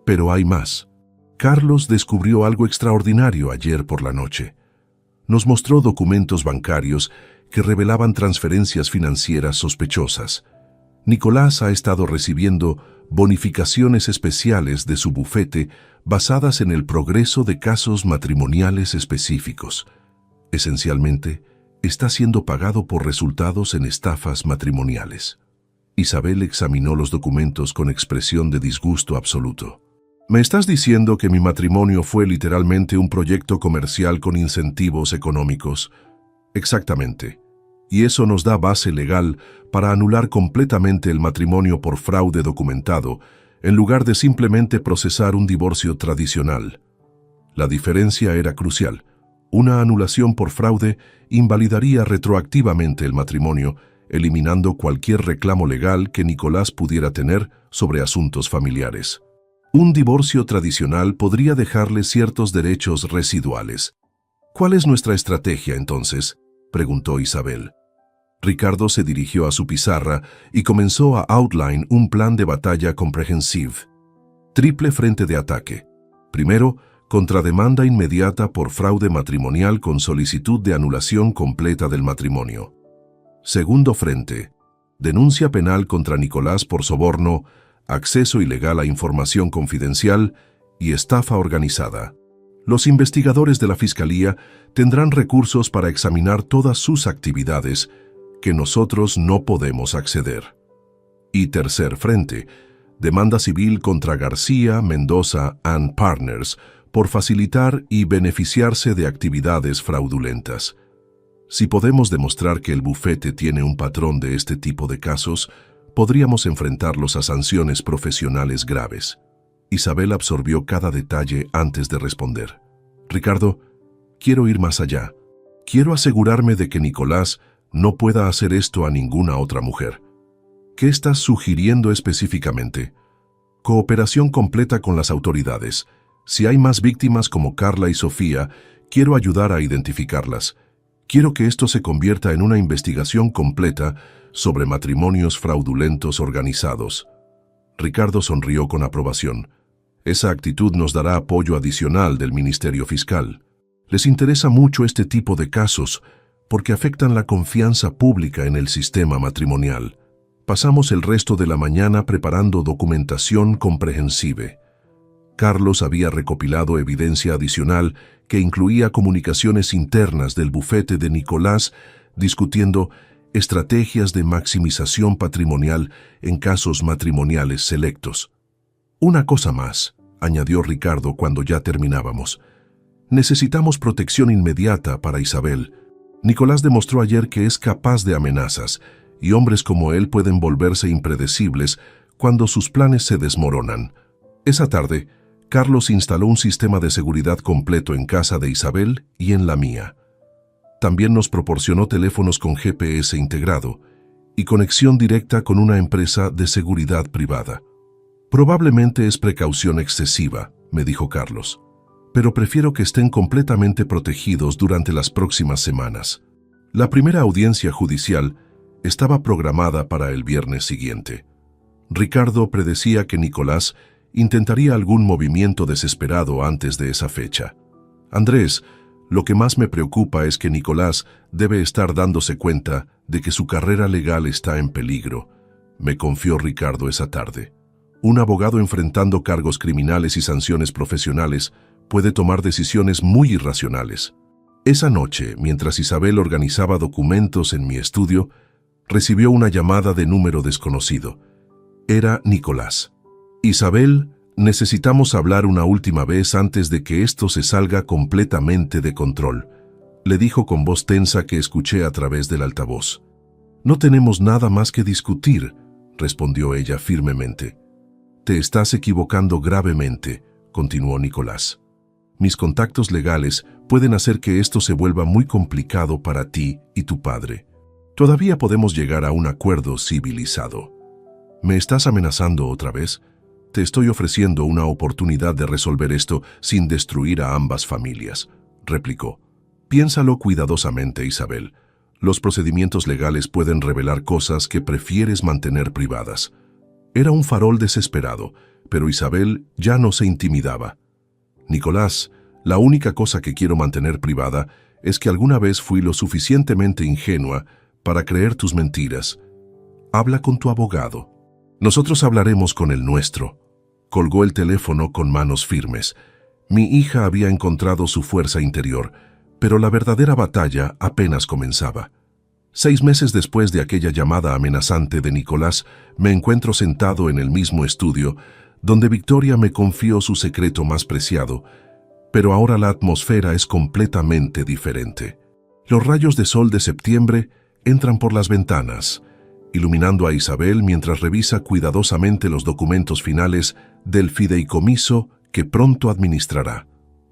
Pero hay más. Carlos descubrió algo extraordinario ayer por la noche. Nos mostró documentos bancarios que revelaban transferencias financieras sospechosas. Nicolás ha estado recibiendo bonificaciones especiales de su bufete basadas en el progreso de casos matrimoniales específicos. Esencialmente, está siendo pagado por resultados en estafas matrimoniales. Isabel examinó los documentos con expresión de disgusto absoluto. ¿Me estás diciendo que mi matrimonio fue literalmente un proyecto comercial con incentivos económicos? Exactamente. Y eso nos da base legal para anular completamente el matrimonio por fraude documentado, en lugar de simplemente procesar un divorcio tradicional. La diferencia era crucial. Una anulación por fraude invalidaría retroactivamente el matrimonio, eliminando cualquier reclamo legal que Nicolás pudiera tener sobre asuntos familiares. Un divorcio tradicional podría dejarle ciertos derechos residuales. ¿Cuál es nuestra estrategia entonces?, preguntó Isabel. Ricardo se dirigió a su pizarra y comenzó a outline un plan de batalla comprehensive. Triple frente de ataque. Primero, contrademanda inmediata por fraude matrimonial con solicitud de anulación completa del matrimonio. Segundo frente, denuncia penal contra Nicolás por soborno, acceso ilegal a información confidencial y estafa organizada. Los investigadores de la Fiscalía tendrán recursos para examinar todas sus actividades que nosotros no podemos acceder. Y tercer frente, demanda civil contra García, Mendoza and Partners por facilitar y beneficiarse de actividades fraudulentas. Si podemos demostrar que el bufete tiene un patrón de este tipo de casos, podríamos enfrentarlos a sanciones profesionales graves. Isabel absorbió cada detalle antes de responder. Ricardo, quiero ir más allá. Quiero asegurarme de que Nicolás no pueda hacer esto a ninguna otra mujer. ¿Qué estás sugiriendo específicamente? Cooperación completa con las autoridades. Si hay más víctimas como Carla y Sofía, quiero ayudar a identificarlas. Quiero que esto se convierta en una investigación completa sobre matrimonios fraudulentos organizados. Ricardo sonrió con aprobación. Esa actitud nos dará apoyo adicional del Ministerio Fiscal. Les interesa mucho este tipo de casos porque afectan la confianza pública en el sistema matrimonial. Pasamos el resto de la mañana preparando documentación comprehensive. Carlos había recopilado evidencia adicional que incluía comunicaciones internas del bufete de Nicolás discutiendo estrategias de maximización patrimonial en casos matrimoniales selectos. Una cosa más, añadió Ricardo cuando ya terminábamos. Necesitamos protección inmediata para Isabel. Nicolás demostró ayer que es capaz de amenazas, y hombres como él pueden volverse impredecibles cuando sus planes se desmoronan. Esa tarde, Carlos instaló un sistema de seguridad completo en casa de Isabel y en la mía. También nos proporcionó teléfonos con GPS integrado y conexión directa con una empresa de seguridad privada. Probablemente es precaución excesiva, me dijo Carlos, pero prefiero que estén completamente protegidos durante las próximas semanas. La primera audiencia judicial estaba programada para el viernes siguiente. Ricardo predecía que Nicolás intentaría algún movimiento desesperado antes de esa fecha. Andrés, lo que más me preocupa es que Nicolás debe estar dándose cuenta de que su carrera legal está en peligro, me confió Ricardo esa tarde. Un abogado enfrentando cargos criminales y sanciones profesionales puede tomar decisiones muy irracionales. Esa noche, mientras Isabel organizaba documentos en mi estudio, recibió una llamada de número desconocido. Era Nicolás. Isabel, necesitamos hablar una última vez antes de que esto se salga completamente de control, le dijo con voz tensa que escuché a través del altavoz. No tenemos nada más que discutir, respondió ella firmemente. Te estás equivocando gravemente, continuó Nicolás. Mis contactos legales pueden hacer que esto se vuelva muy complicado para ti y tu padre. Todavía podemos llegar a un acuerdo civilizado. ¿Me estás amenazando otra vez? Te estoy ofreciendo una oportunidad de resolver esto sin destruir a ambas familias, replicó. Piénsalo cuidadosamente, Isabel. Los procedimientos legales pueden revelar cosas que prefieres mantener privadas. Era un farol desesperado, pero Isabel ya no se intimidaba. Nicolás, la única cosa que quiero mantener privada es que alguna vez fui lo suficientemente ingenua para creer tus mentiras. Habla con tu abogado. Nosotros hablaremos con el nuestro. Colgó el teléfono con manos firmes. Mi hija había encontrado su fuerza interior, pero la verdadera batalla apenas comenzaba. 6 meses después de aquella llamada amenazante de Nicolás, me encuentro sentado en el mismo estudio, donde Victoria me confió su secreto más preciado, pero ahora la atmósfera es completamente diferente. Los rayos de sol de septiembre entran por las ventanas, iluminando a Isabel mientras revisa cuidadosamente los documentos finales del fideicomiso que pronto administrará.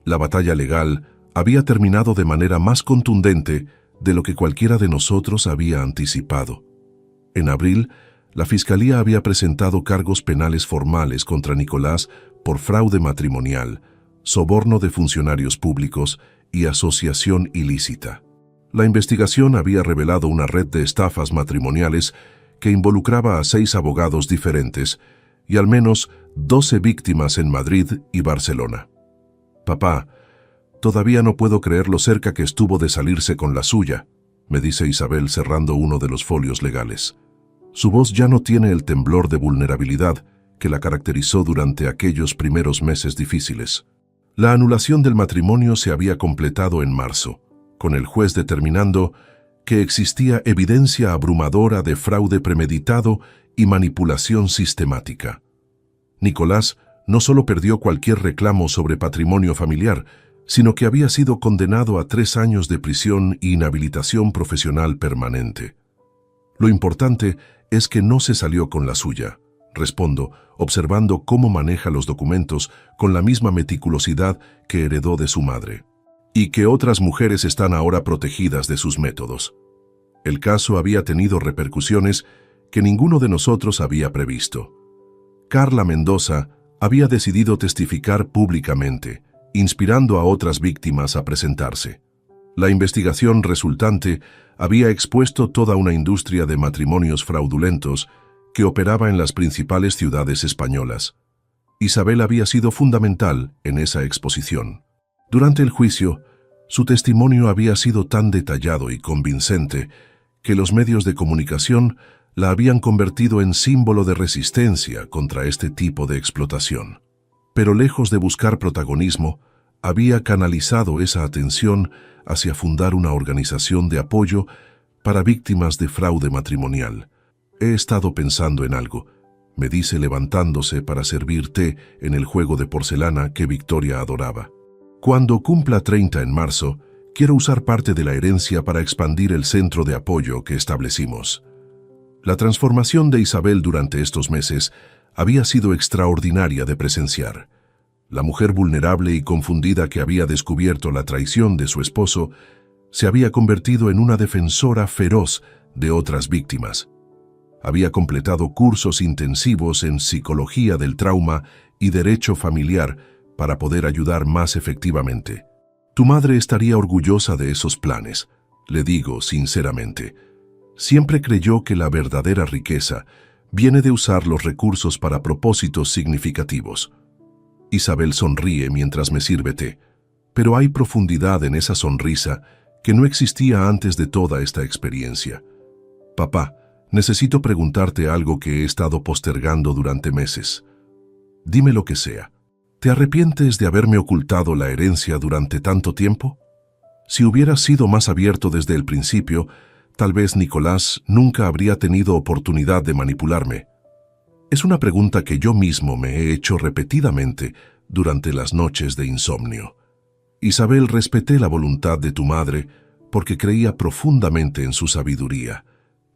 La batalla legal había terminado de manera más contundente de lo que cualquiera de nosotros había anticipado. En abril, la Fiscalía había presentado cargos penales formales contra Nicolás por fraude matrimonial, soborno de funcionarios públicos y asociación ilícita. La investigación había revelado una red de estafas matrimoniales que involucraba a 6 abogados diferentes y al menos 12 víctimas en Madrid y Barcelona. Papá, todavía no puedo creer lo cerca que estuvo de salirse con la suya, me dice Isabel cerrando uno de los folios legales. Su voz ya no tiene el temblor de vulnerabilidad que la caracterizó durante aquellos primeros meses difíciles. La anulación del matrimonio se había completado en marzo, con el juez determinando que existía evidencia abrumadora de fraude premeditado y manipulación sistemática. Nicolás no solo perdió cualquier reclamo sobre patrimonio familiar, sino que había sido condenado a 3 años de prisión e inhabilitación profesional permanente. Lo importante es que no se salió con la suya, respondo, observando cómo maneja los documentos con la misma meticulosidad que heredó de su madre, y que otras mujeres están ahora protegidas de sus métodos. El caso había tenido repercusiones que ninguno de nosotros había previsto. Carla Mendoza había decidido testificar públicamente, inspirando a otras víctimas a presentarse. La investigación resultante había expuesto toda una industria de matrimonios fraudulentos que operaba en las principales ciudades españolas. Isabel había sido fundamental en esa exposición. Durante el juicio, su testimonio había sido tan detallado y convincente que los medios de comunicación la habían convertido en símbolo de resistencia contra este tipo de explotación. Pero lejos de buscar protagonismo, había canalizado esa atención hacia fundar una organización de apoyo para víctimas de fraude matrimonial. He estado pensando en algo, me dice levantándose para servir té en el juego de porcelana que Victoria adoraba. Cuando cumpla 30 en marzo, quiero usar parte de la herencia para expandir el centro de apoyo que establecimos. La transformación de Isabel durante estos meses había sido extraordinaria de presenciar. La mujer vulnerable y confundida que había descubierto la traición de su esposo se había convertido en una defensora feroz de otras víctimas. Había completado cursos intensivos en psicología del trauma y derecho familiar para poder ayudar más efectivamente. Tu madre estaría orgullosa de esos planes, le digo sinceramente. Siempre creyó que la verdadera riqueza viene de usar los recursos para propósitos significativos. Isabel sonríe mientras me sirve té, pero hay profundidad en esa sonrisa que no existía antes de toda esta experiencia. Papá, necesito preguntarte algo que he estado postergando durante meses. Dime lo que sea. ¿Te arrepientes de haberme ocultado la herencia durante tanto tiempo? Si hubieras sido más abierto desde el principio, tal vez Nicolás nunca habría tenido oportunidad de manipularme. Es una pregunta que yo mismo me he hecho repetidamente durante las noches de insomnio. Isabel, respeté la voluntad de tu madre porque creía profundamente en su sabiduría.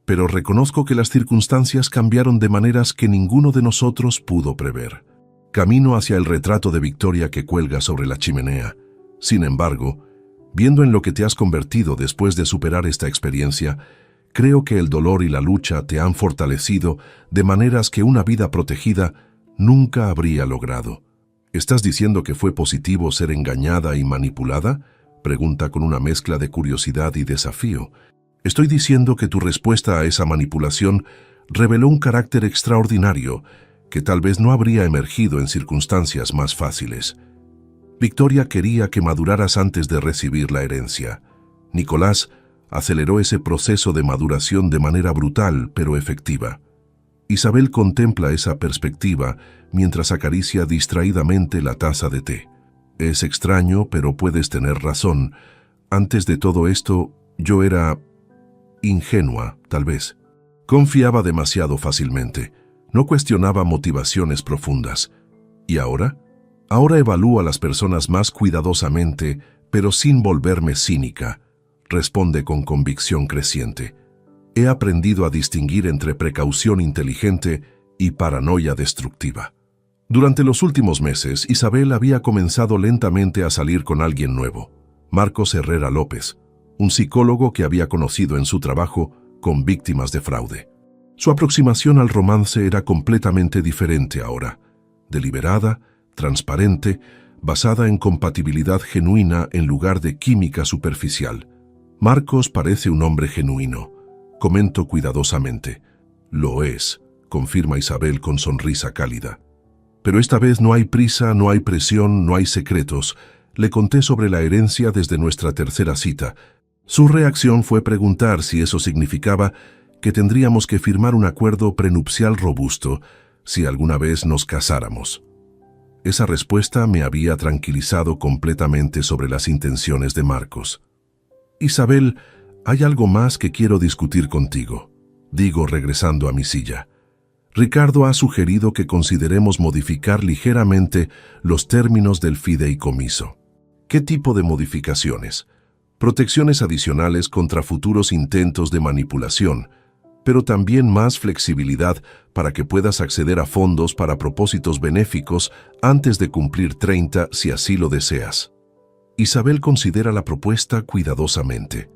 pero reconozco que las circunstancias cambiaron de maneras que ninguno de nosotros pudo prever. Camino hacia el retrato de Victoria que cuelga sobre la chimenea. Sin embargo, viendo en lo que te has convertido después de superar esta experiencia, creo que el dolor y la lucha te han fortalecido de maneras que una vida protegida nunca habría logrado. ¿Estás diciendo que fue positivo ser engañada y manipulada?, pregunta con una mezcla de curiosidad y desafío. Estoy diciendo que tu respuesta a esa manipulación reveló un carácter extraordinario que tal vez no habría emergido en circunstancias más fáciles. Victoria quería que maduraras antes de recibir la herencia. Nicolás aceleró ese proceso de maduración de manera brutal pero efectiva. Isabel contempla esa perspectiva mientras acaricia distraídamente la taza de té. Es extraño, pero puedes tener razón. Antes de todo esto, yo era ingenua, tal vez. Confiaba demasiado fácilmente. No cuestionaba motivaciones profundas. ¿Y ahora? Ahora evalúo a las personas más cuidadosamente, pero sin volverme cínica, responde con convicción creciente. He aprendido a distinguir entre precaución inteligente y paranoia destructiva. Durante los últimos meses, Isabel había comenzado lentamente a salir con alguien nuevo, Marcos Herrera López, un psicólogo que había conocido en su trabajo con víctimas de fraude. Su aproximación al romance era completamente diferente ahora, deliberada, transparente, basada en compatibilidad genuina en lugar de química superficial. Marcos parece un hombre genuino, comento cuidadosamente. Lo es, confirma Isabel con sonrisa cálida. Pero esta vez no hay prisa, no hay presión, no hay secretos. Le conté sobre la herencia desde nuestra tercera cita. Su reacción fue preguntar si eso significaba que tendríamos que firmar un acuerdo prenupcial robusto si alguna vez nos casáramos. Esa respuesta me había tranquilizado completamente sobre las intenciones de Marcos. Isabel, hay algo más que quiero discutir contigo, digo regresando a mi silla. Ricardo ha sugerido que consideremos modificar ligeramente los términos del fideicomiso. ¿Qué tipo de modificaciones? Protecciones adicionales contra futuros intentos de manipulación, pero también más flexibilidad para que puedas acceder a fondos para propósitos benéficos antes de cumplir 30 si así lo deseas. Isabel considera la propuesta cuidadosamente.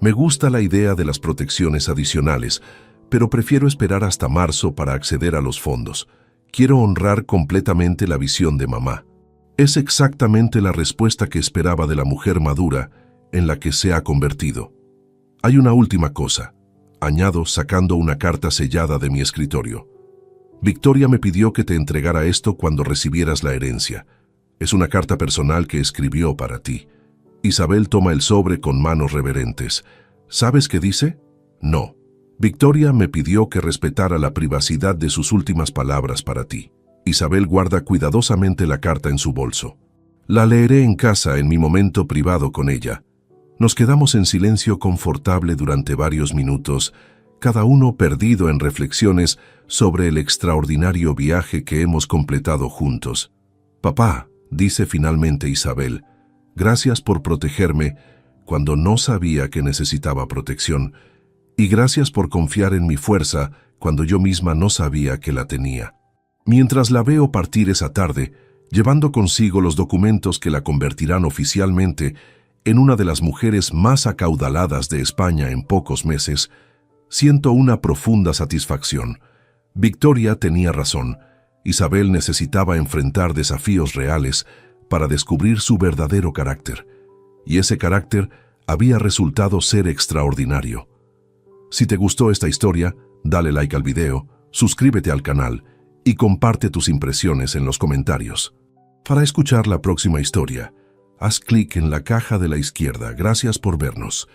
Me gusta la idea de las protecciones adicionales, pero prefiero esperar hasta marzo para acceder a los fondos. Quiero honrar completamente la visión de mamá. Es exactamente la respuesta que esperaba de la mujer madura en la que se ha convertido. Hay una última cosa, añado sacando una carta sellada de mi escritorio. Victoria me pidió que te entregara esto cuando recibieras la herencia. Es una carta personal que escribió para ti. Isabel toma el sobre con manos reverentes. ¿Sabes qué dice? No. Victoria me pidió que respetara la privacidad de sus últimas palabras para ti. Isabel guarda cuidadosamente la carta en su bolso. La leeré en casa en mi momento privado con ella. Nos quedamos en silencio confortable durante varios minutos, cada uno perdido en reflexiones sobre el extraordinario viaje que hemos completado juntos. Papá, dice finalmente Isabel, gracias por protegerme cuando no sabía que necesitaba protección. Y gracias por confiar en mi fuerza cuando yo misma no sabía que la tenía. Mientras la veo partir esa tarde, llevando consigo los documentos que la convertirán oficialmente en una de las mujeres más acaudaladas de España en pocos meses, siento una profunda satisfacción. Victoria tenía razón. Isabel necesitaba enfrentar desafíos reales para descubrir su verdadero carácter. Y ese carácter había resultado ser extraordinario. Si te gustó esta historia, dale like al video, suscríbete al canal y comparte tus impresiones en los comentarios. Para escuchar la próxima historia, haz clic en la caja de la izquierda. Gracias por vernos.